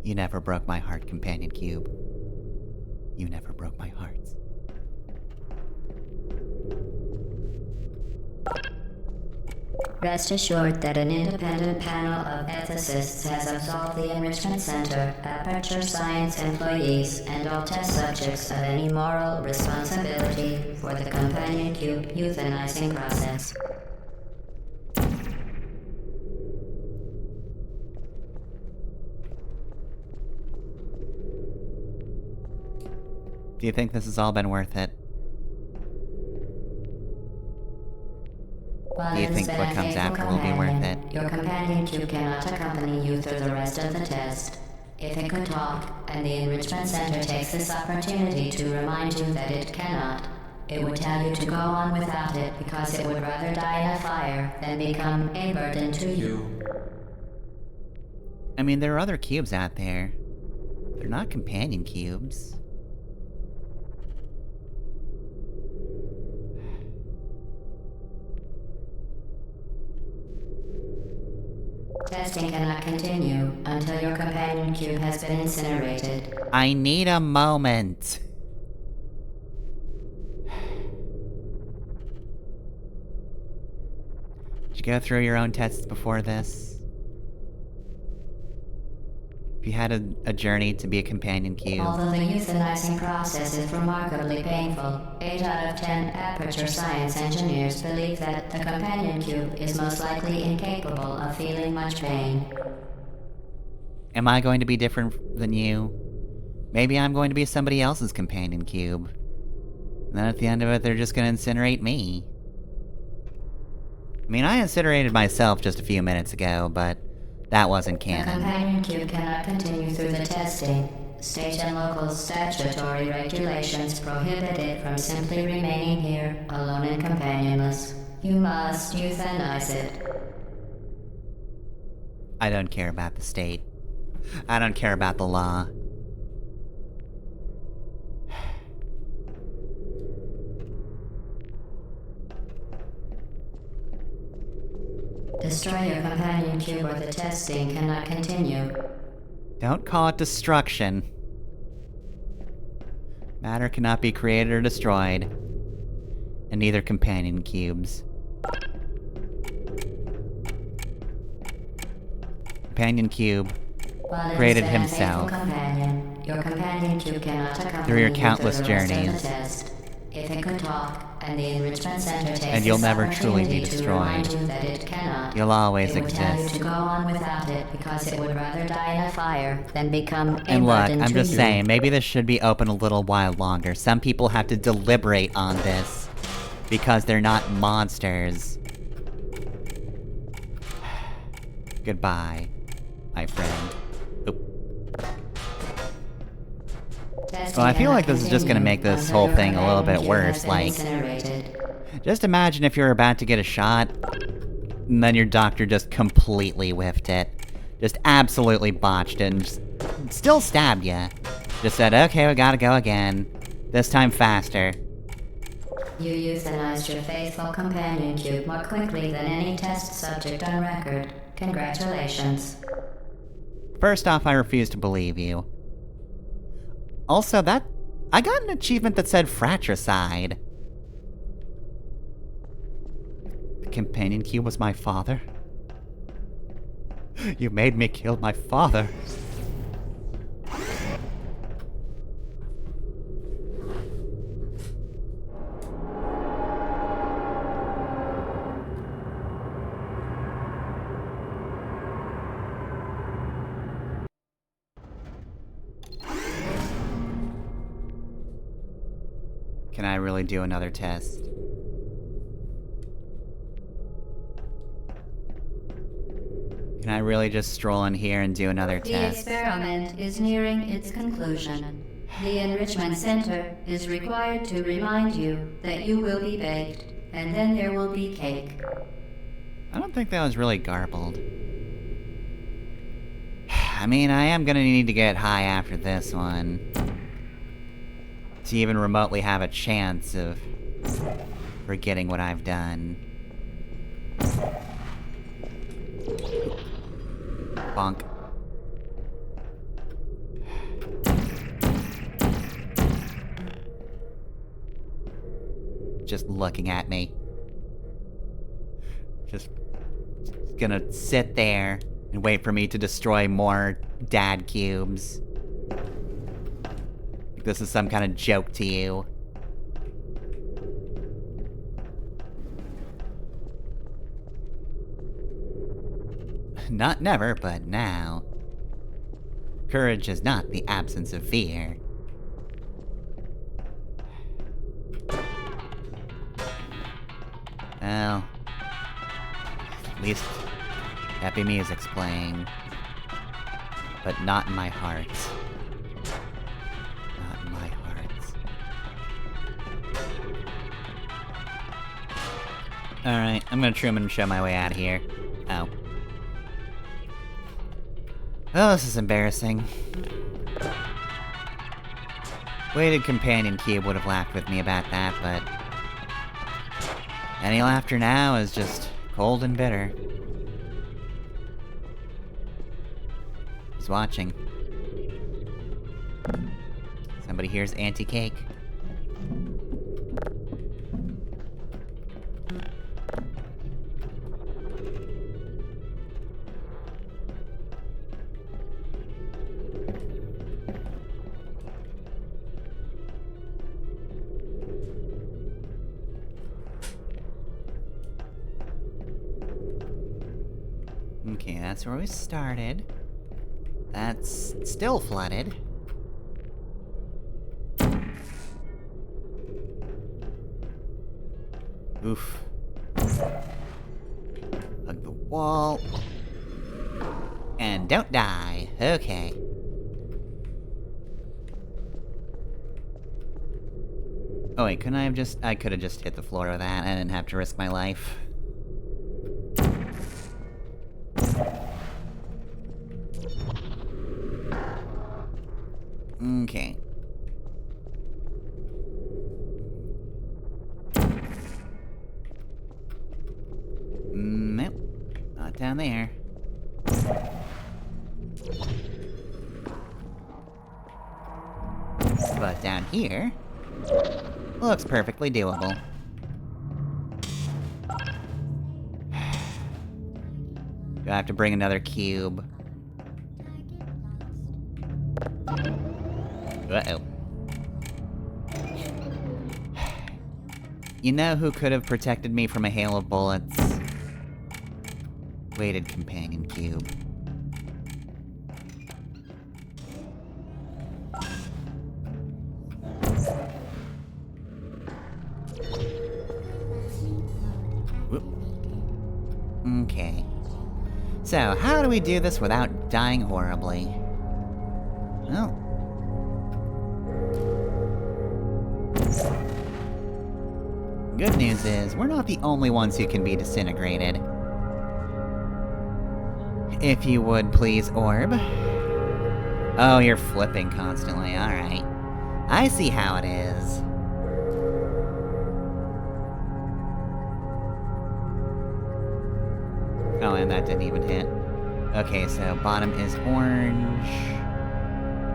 You never broke my heart, Companion Cube. You never broke my heart. Rest assured that an independent panel of ethicists has absolved the Enrichment Center, Aperture Science employees, and all test subjects of any moral responsibility for the Companion Cube euthanizing process. Do you think this has all been worth it? While Do you it has think been what a comes faithful after will be worth companion, it? Your companion cube cannot accompany you through the rest of the test. If it could talk, and the Enrichment Center takes this opportunity to remind you that it cannot, it would tell you to go on without it because it would rather die in a fire than become a burden to you. I mean, there are other cubes out there. They're not companion cubes. Testing cannot continue until your companion cube has been incinerated. I need a moment. Did you go through your own tests before this? If you had a journey to be a companion cube, Although the euthanizing process is remarkably painful, 8 out of 10 Aperture Science engineers believe that the companion cube is most likely incapable of feeling much pain. am I going to be different than you? Maybe I'm going to be somebody else's companion cube. And then at the end of it, they're just gonna incinerate me. I mean, I incinerated myself just a few minutes ago, but that wasn't The canon. companion cube cannot continue through the testing. State and local statutory regulations prohibit it from simply remaining here, alone and companionless. You must euthanize it. I don't care about the state. I don't care about the law. Destroy your companion cube or the testing cannot continue. Don't call it destruction. Matter cannot be created or destroyed. And neither companion cubes. Companion cube, While it created has been a himself. faithful companion, your companion cube cannot accompany Through your you countless through the rest of journeys. the test. If it could talk, and the Enrichment Center takes And you'll this never truly be opportunity to remind destroyed. you that it cannot, You'll always it would tell you exist. to go on without it because it would rather die in a fire than become a And look, burden I'm to just you. saying, maybe this should be open a little while longer. Some people have to deliberate on this because they're not monsters. Goodbye, my friend. Oop. Testing Well, I feel cannot like this is just gonna continue make this until whole your thing a little companion bit cube worse, has been like- incinerated. Just imagine if you're about to get a shot, and then your doctor just completely whiffed it. Just absolutely botched it, and just still stabbed you. Just said, okay, we gotta go again. This time faster. You euthanized your faithful companion cube more quickly than any test subject on record. Congratulations. First off, I refuse to believe you. Also, I got an achievement that said fratricide. The companion cube was my father. You made me kill my father. Can I really do another test? Can I really just stroll in here and do another The test? experiment is nearing its conclusion. The Enrichment Center is required to remind you that you will be baked, and then there will be cake. I don't think that was really garbled. I mean, I am gonna need to get high after this one to even remotely have a chance of forgetting what I've done. Bonk. Just looking at me. Just gonna sit there and wait for me to destroy more dad cubes. This is some kind of joke to you. Not never, but now. Courage is not the absence of fear. Well, at least happy music's playing. But not in my heart. Not in my heart. Alright, I'm gonna Truman show my way out of here. Oh. Oh, this is embarrassing. Weighted companion cube would have laughed with me about that, but any laughter now is just cold and bitter. He's watching. Somebody here's anti-cake. Okay, that's where we started. That's still flooded. Oof. Hug the wall. And don't die. Okay. Oh wait, couldn't I have just... I could have just hit the floor with that. I didn't have to risk my life. Okay. Nope. Not down there. But down here... looks perfectly doable. Do I have to bring another cube? Uh-oh. You know who could have protected me from a hail of bullets? Weighted companion cube. Whoop. Okay. So, how do we do this without dying horribly? Well... good news is, we're not the only ones who can be disintegrated. If you would please, Orb. Oh, you're flipping constantly, alright. I see how it is. Oh, and that didn't even hit. Okay, so bottom is orange.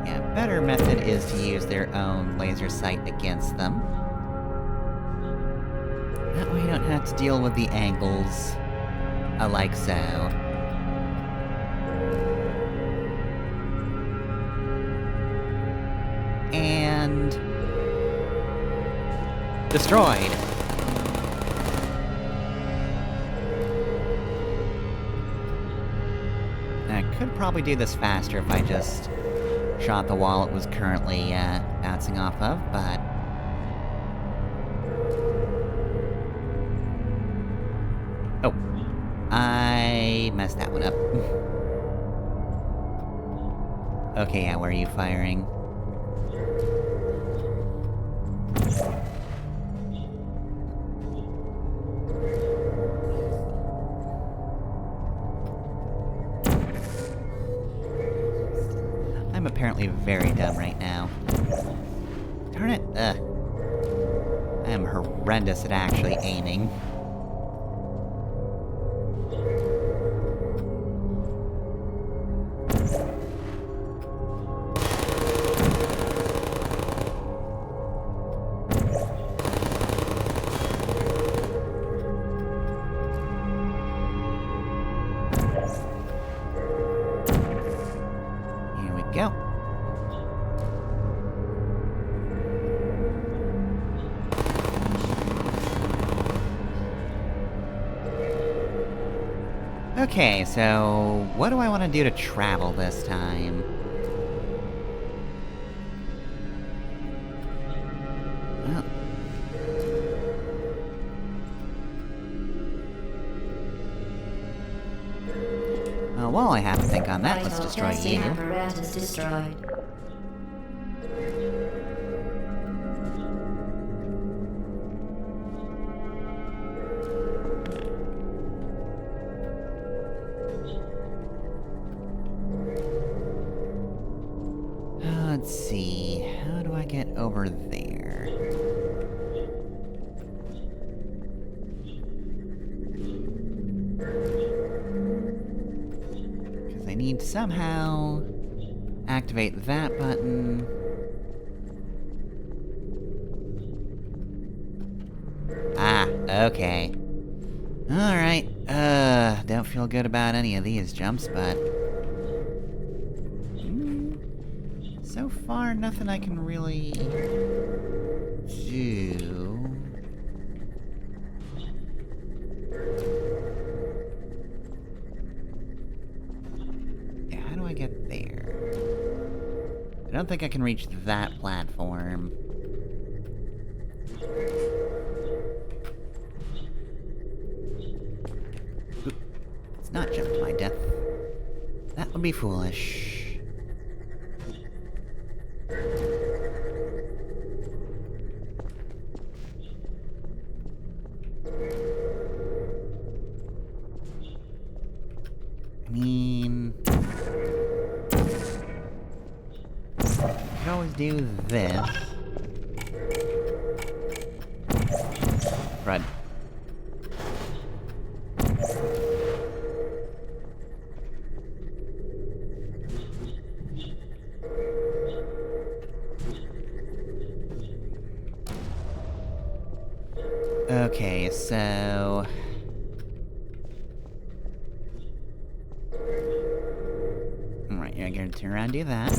Yeah, better method is to use their own laser sight against them. That way you don't have to deal with the angles. Like so. And... destroyed! I could probably do this faster if I just shot the wall it was currently bouncing off of, but... Oh. I messed that one up. Okay, yeah, where are you firing? I'm apparently very dumb right now. Darn it, I am horrendous at actually aiming. Here we go. Okay, so what do I want to do to travel this time? Well, while I have to think on that, let's Vital destroy testing you. apparatus destroyed. Let's see, how do I get over there? Because I need to somehow activate that button. Ah, okay. Alright, don't feel good about any of these jumps, but... So far, nothing I can really... do... Yeah, how do I get there? I don't think I can reach that platform. Oop. Let's not jump to my death. That would be foolish. I mean... I could always do this. Run. Okay, so... Alright, you're gonna turn around and do that.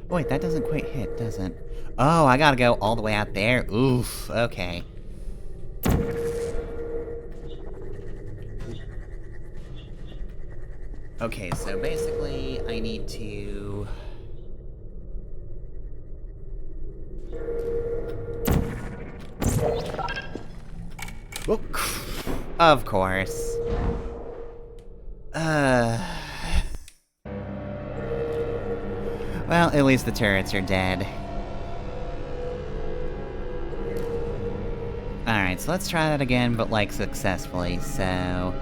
Wait, that doesn't quite hit, does it? Oh, I gotta go all the way out there? Oof, okay. Okay, so basically, I need to... Oh, of course. Well, at least the turrets are dead. Alright, so let's try that again, but like successfully, so...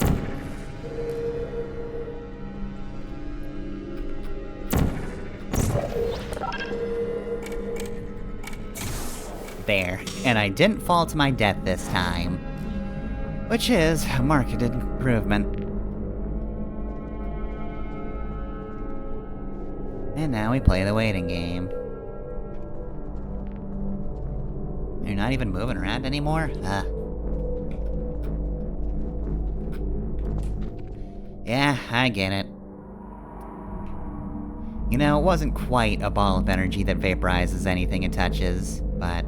There. And I didn't fall to my death this time. Which is a marked improvement. And now we play the waiting game. You're not even moving around anymore? Yeah, I get it. You know, it wasn't quite a ball of energy that vaporizes anything it touches, but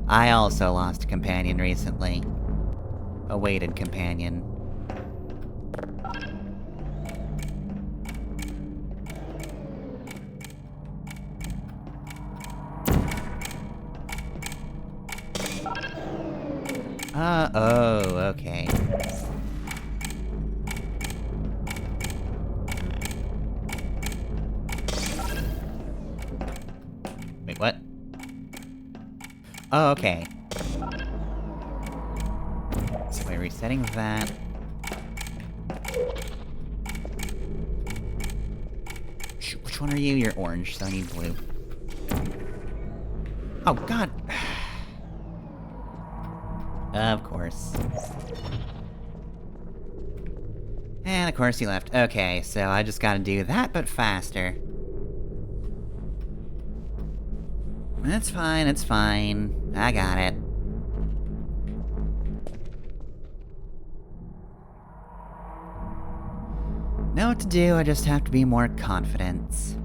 I also lost a companion recently. A weighted companion. Oh, okay. Wait, what? Oh, okay. So by resetting that... Which one are you? You're orange, so I need blue. Oh, God! Of course. And of course he left. Okay, so I just gotta do that, but faster. It's fine, it's fine. I got it. Know what to do, I just have to be more confident.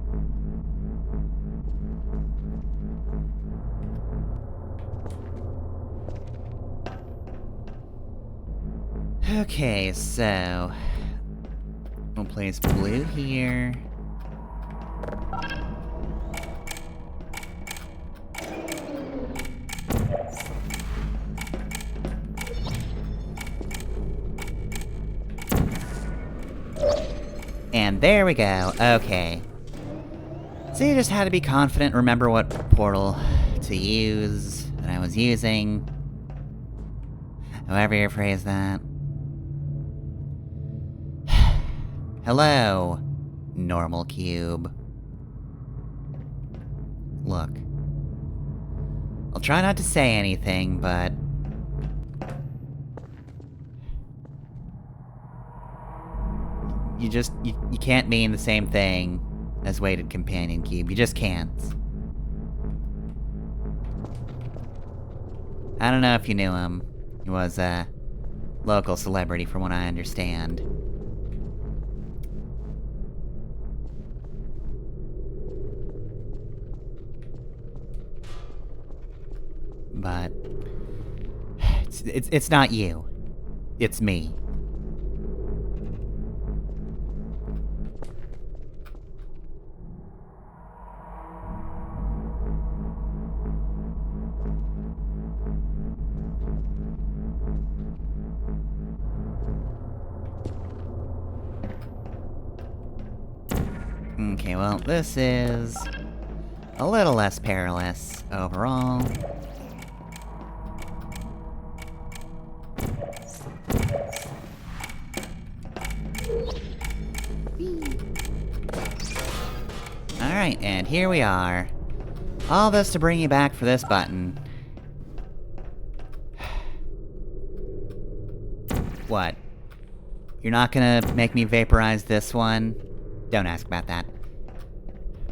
Okay, so... we'll place blue here. And there we go, okay. So you just had to be confident, remember what portal to use that I was using. However you phrase that. Hello, normal cube. Look. I'll try not to say anything, but... You can't mean the same thing as weighted companion cube. You just can't. I don't know if you knew him. He was a local celebrity from what I understand. But... It's not you. It's me. Okay, well, this is a little less perilous overall. Alright, and here we are. All this to bring you back for this button. What? You're not gonna make me vaporize this one? Don't ask about that.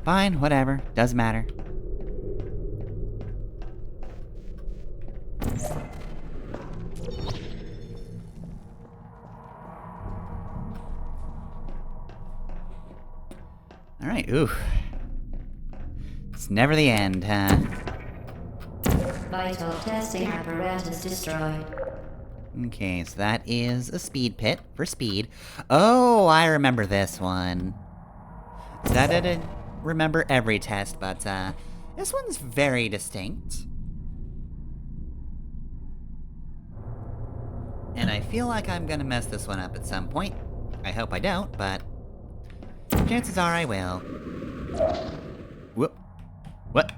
Fine, whatever. Doesn't matter. Alright, oof. It's never the end, huh? Vital testing apparatus destroyed. Okay, so that is a speed pit for speed. Oh, I remember this one. So I didn't remember every test, but this one's very distinct. And I feel like I'm gonna mess this one up at some point. I hope I don't, but chances are I will. Whoop. What?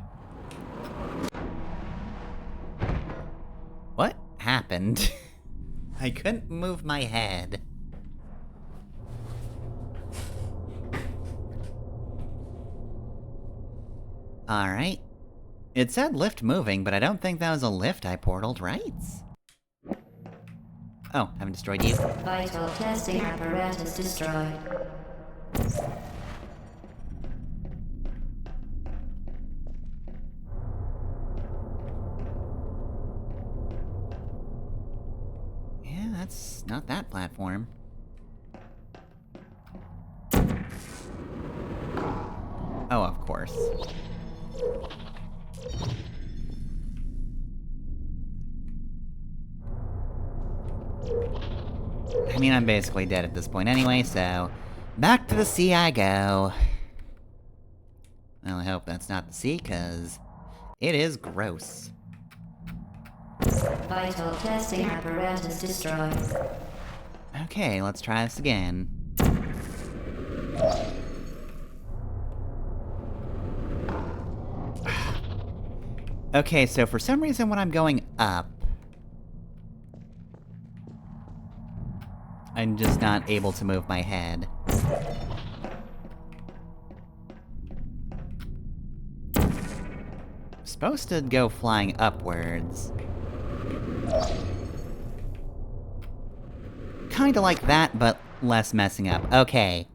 What happened? I couldn't move my head. Alright. It said lift moving, but I don't think that was a lift I portaled, right? Oh, haven't destroyed you. Vital testing apparatus destroyed. Yeah, that's not that platform. Oh, of course. I mean, I'm basically dead at this point anyway, so... Back to the sea I go. Well, I hope that's not the sea, cause... it is gross. Vital testing apparatus destroyed. Okay, let's try this again. Okay, so for some reason when I'm going up, I'm just not able to move my head. I'm supposed to go flying upwards. Kinda like that, but less messing up. Okay.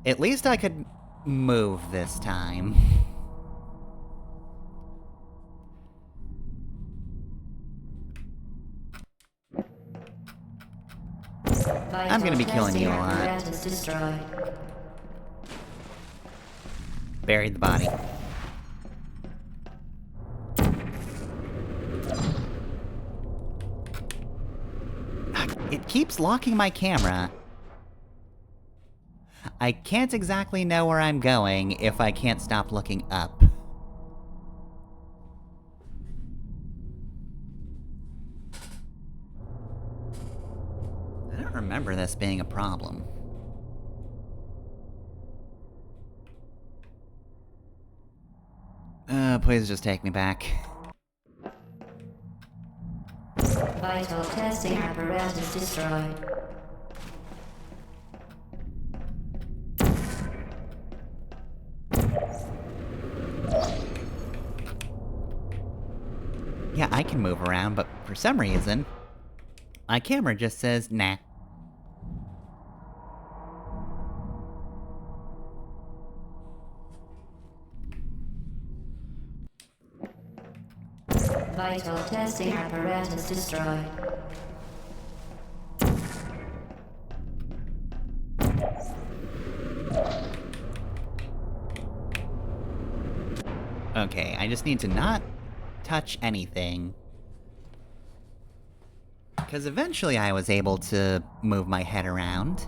At least I could move this time. I'm gonna be killing you a lot. Destroyed. Buried the body. It keeps locking my camera. I can't exactly know where I'm going if I can't stop looking up. I don't remember this being a problem. Please just take me back. Vital testing apparatus destroyed. Yeah, I can move around, but for some reason, my camera just says, nah. Vital testing apparatus destroyed. Okay, I just need to not touch anything. Because eventually I was able to move my head around.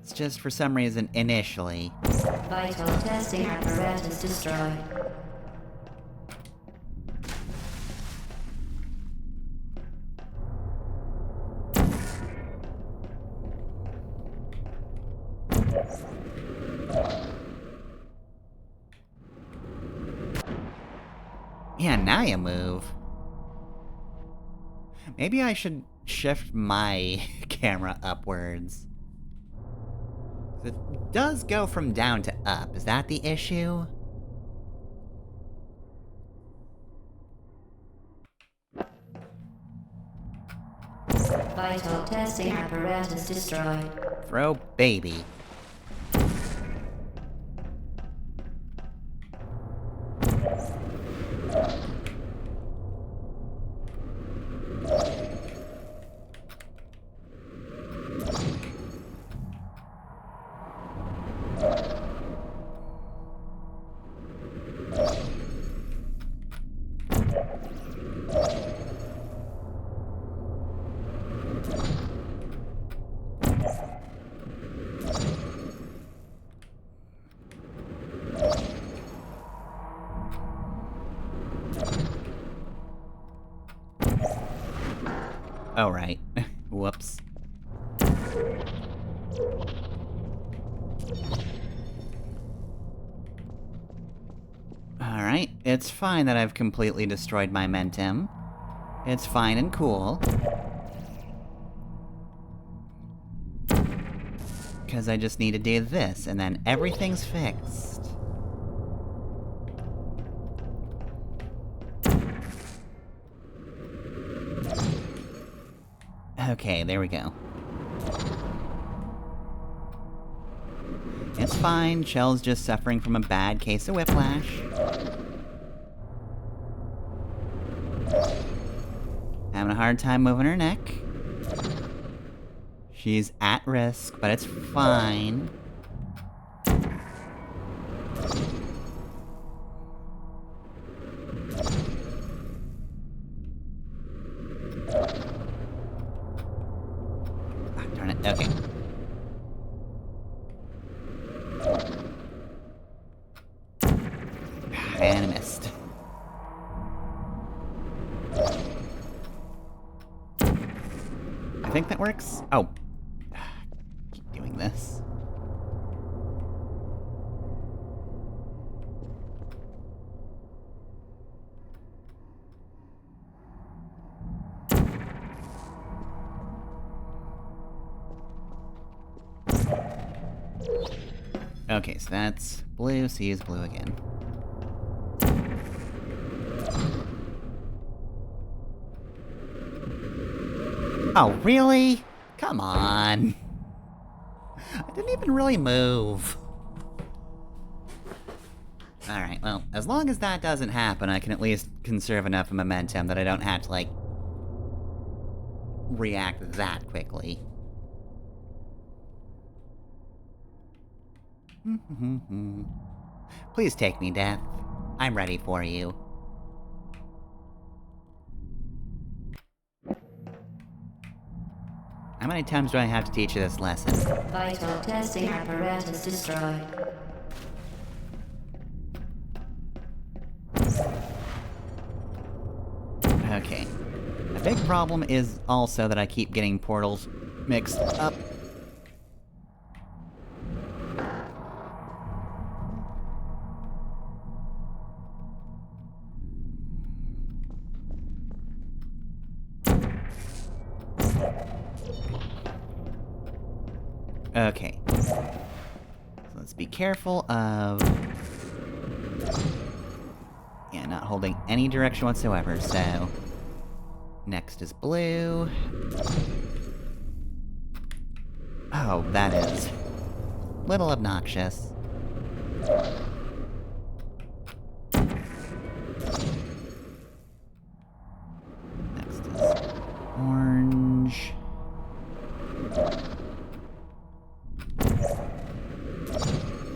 It's just for some reason, initially. Vital testing apparatus destroyed. Yeah, now you move. Maybe I should shift my camera upwards. It does go from down to up. Is that the issue? Vital testing apparatus destroyed. Throw baby. Oh, right. Whoops. Alright, it's fine that I've completely destroyed my Mentum. It's fine and cool. Because I just need to do this, and then everything's fixed. Okay, there we go. It's fine, Shell's just suffering from a bad case of whiplash. Having a hard time moving her neck. She's at risk, but it's fine. Okay. And I missed. I think that works. Oh. Keep doing this. Okay, so that's blue, C is blue again. Oh, really? Come on. I didn't even really move. Alright, well, as long as that doesn't happen, I can at least conserve enough momentum that I don't have to, like, react that quickly. Please take me, Death. I'm ready for you. How many times do I have to teach you this lesson? Vital testing apparatus destroyed. Okay. A big problem is also that I keep getting portals mixed up. Okay. So let's be careful of... Yeah, not holding any direction whatsoever, so... Next is blue. Oh, that is... little obnoxious. Next is orange.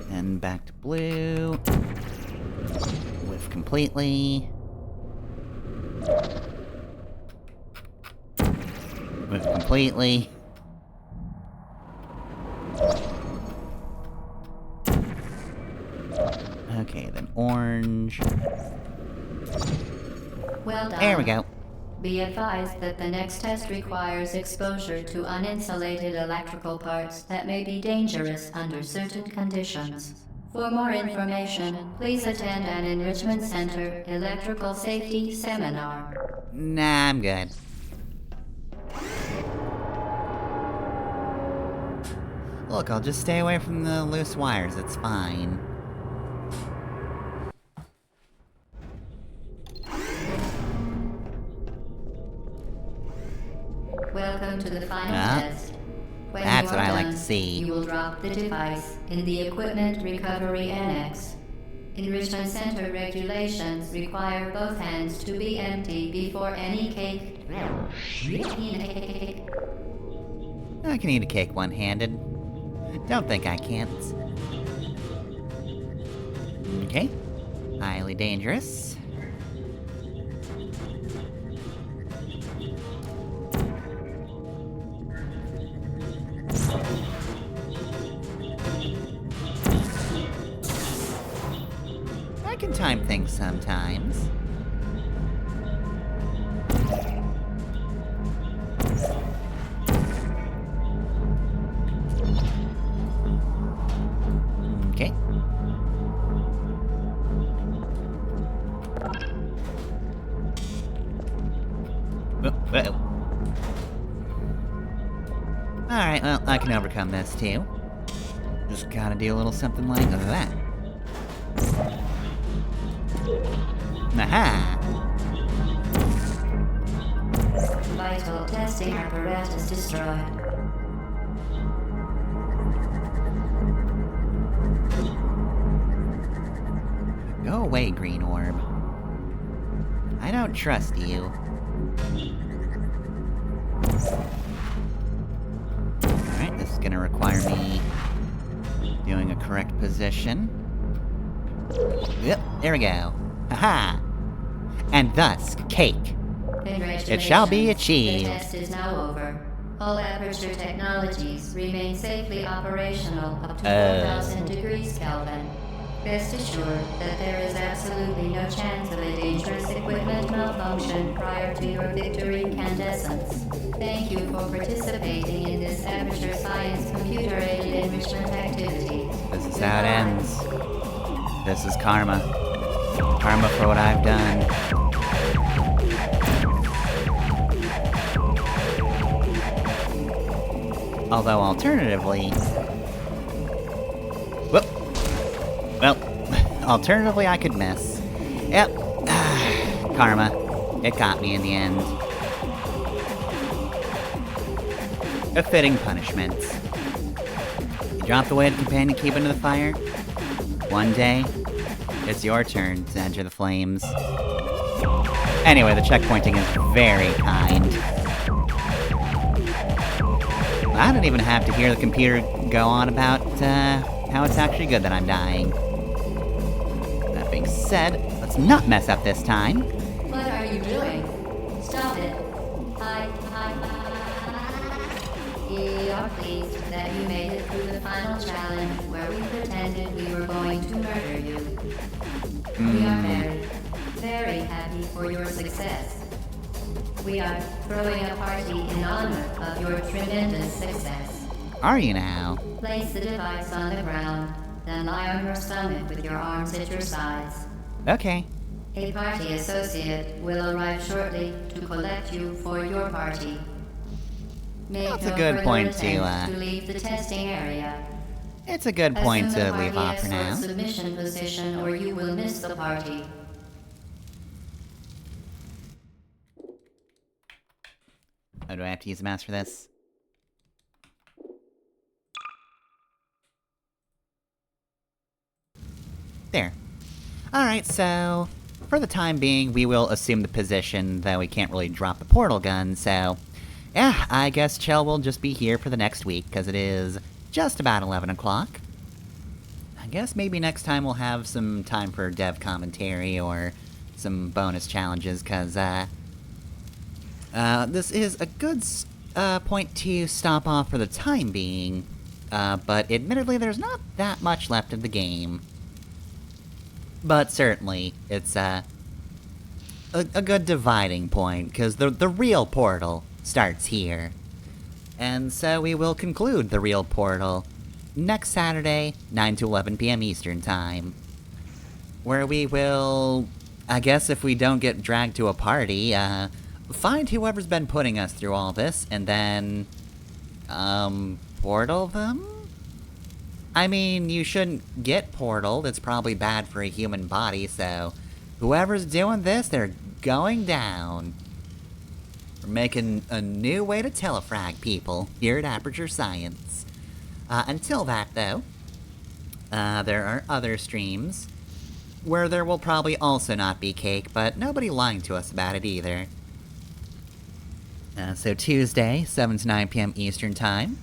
And back to blue. Whiff completely. Whiff completely. Okay, then orange. Well done. There we go. Be advised that the next test requires exposure to uninsulated electrical parts that may be dangerous under certain conditions. For more information, please attend an Enrichment Center Electrical Safety Seminar. Nah, I'm good. Look, I'll just stay away from the loose wires, it's fine. Welcome to the final Ah, test. When that's you are what I like done, to see. You will drop the device in the Equipment Recovery Annex. Enrichment Center regulations require both hands to be empty before any cake. I can eat a cake one-handed. Don't think I can't. Okay. Highly dangerous. I can time things sometimes. Okay. Uh-oh. Alright, well, I can overcome this too. Just gotta do a little something like that. Aha! Vital testing apparatus destroyed. Go away, green orb. I don't trust you. Alright, this is gonna require me doing a correct position. Yep, there we go. Haha! And thus, cake. Congratulations. It shall be achieved. The test is now over. All Aperture technologies remain safely operational up to 4,000 degrees Kelvin. Rest assured that there is absolutely no chance of a dangerous equipment malfunction prior to your victory incandescence. Thank you for participating in this Aperture Science computer-aided enrichment activity. This is how it ends. This is karma. Karma for what I've done. Although, alternatively... Whoop! Well, alternatively I could miss. Yep. Karma. It got me in the end. A fitting punishment. You drop the weighted companion cube into the fire. One day, it's your turn to enter the flames. Anyway, the checkpointing is very kind. I don't even have to hear the computer go on about, how it's actually good that I'm dying. That being said, let's not mess up this time. What are you doing? Stop it. We are pleased that you made it through the final challenge where we pretended we were going to murder you. We are very, very happy for your success. We are throwing a party in honor of your tremendous success. Are you now? Place the device on the ground, then lie on your stomach with your arms at your sides. Okay. A party associate will arrive shortly to collect you for your party. Make That's no a good further point to, attempt to leave the testing area. It's a good point Assume to the leave party off for now. escort submission position or you will miss the party. Oh, do I have to use a mouse for this? There. Alright, so... for the time being, we will assume the position, though we can't really drop the portal gun, so... yeah, I guess Chell will just be here for the next week, because it is just about 11 o'clock. I guess maybe next time we'll have some time for dev commentary, or some bonus challenges, because, this is a good point to stop off for the time being, but admittedly there's not that much left of the game. But certainly, it's a good dividing point, because the real portal starts here. And so we will conclude the real portal next Saturday, 9 to 11 p.m. Eastern Time, where we will, I guess if we don't get dragged to a party, find whoever's been putting us through all this, and then, portal them? I mean, you shouldn't get portaled, it's probably bad for a human body, so whoever's doing this, they're going down. We're making a new way to telefrag people here at Aperture Science. Until that, though, there are other streams where there will probably also not be cake, but nobody lying to us about it either. So Tuesday, 7 to 9 p.m. Eastern Time,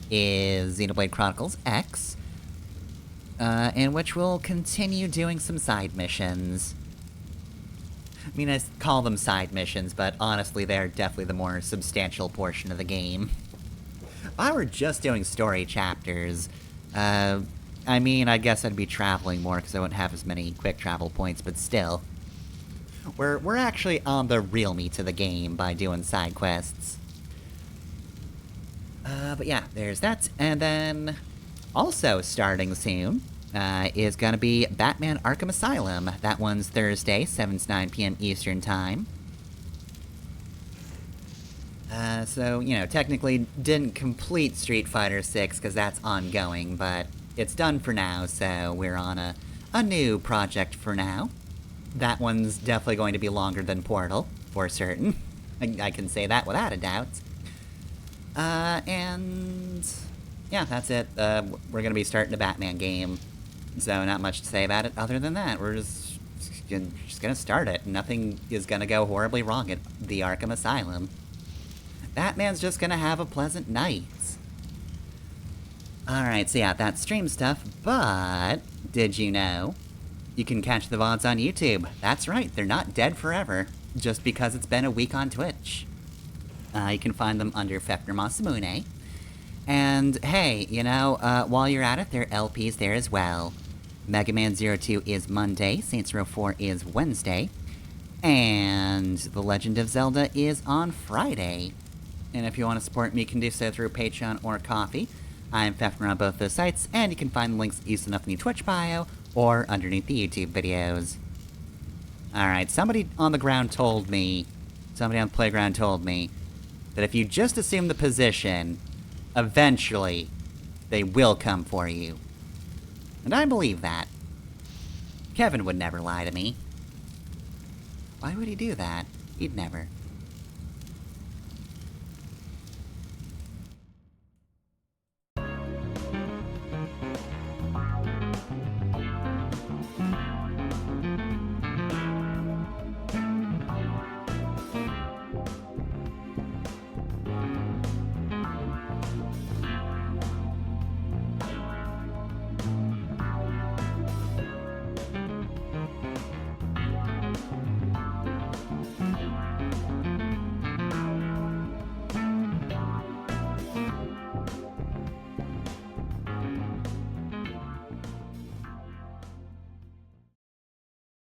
is Xenoblade Chronicles X, in which we'll continue doing some side missions. I mean, I call them side missions, but honestly, they're definitely the more substantial portion of the game. If I were just doing story chapters, I mean, I guess I'd be traveling more because I wouldn't have as many quick travel points, but still. We're actually on the real meat of the game by doing side quests. But yeah, there's that. And then, also starting soon, is gonna be Batman Arkham Asylum. That one's Thursday, 7 to 9 p.m. Eastern Time. So, you know, technically didn't complete Street Fighter 6 because that's ongoing, but it's done for now, so we're on a new project for now. That one's definitely going to be longer than Portal, for certain. I can say that without a doubt. And yeah, that's it. We're gonna be starting a Batman game, so not much to say about it other than that. We're just gonna start it. Nothing is gonna go horribly wrong at the Arkham Asylum. Batman's just gonna have a pleasant night. Alright, so yeah, that's stream stuff, but did you know you can catch the VODs on YouTube? That's right, they're not dead forever, just because it's been a week on Twitch. You can find them under Fefner Masamune. And hey, while you're at it, there are LPs there as well. Mega Man 02 is Monday, Saints Row 4 is Wednesday, and The Legend of Zelda is on Friday. And if you want to support me, you can do so through Patreon or Ko-fi. I'm Fefner on both those sites, and you can find the links easy enough in the Twitch bio or underneath the YouTube videos. Alright, somebody on the playground told me, that if you just assume the position, eventually, they will come for you. And I believe that. Kevin would never lie to me. Why would he do that? He'd never.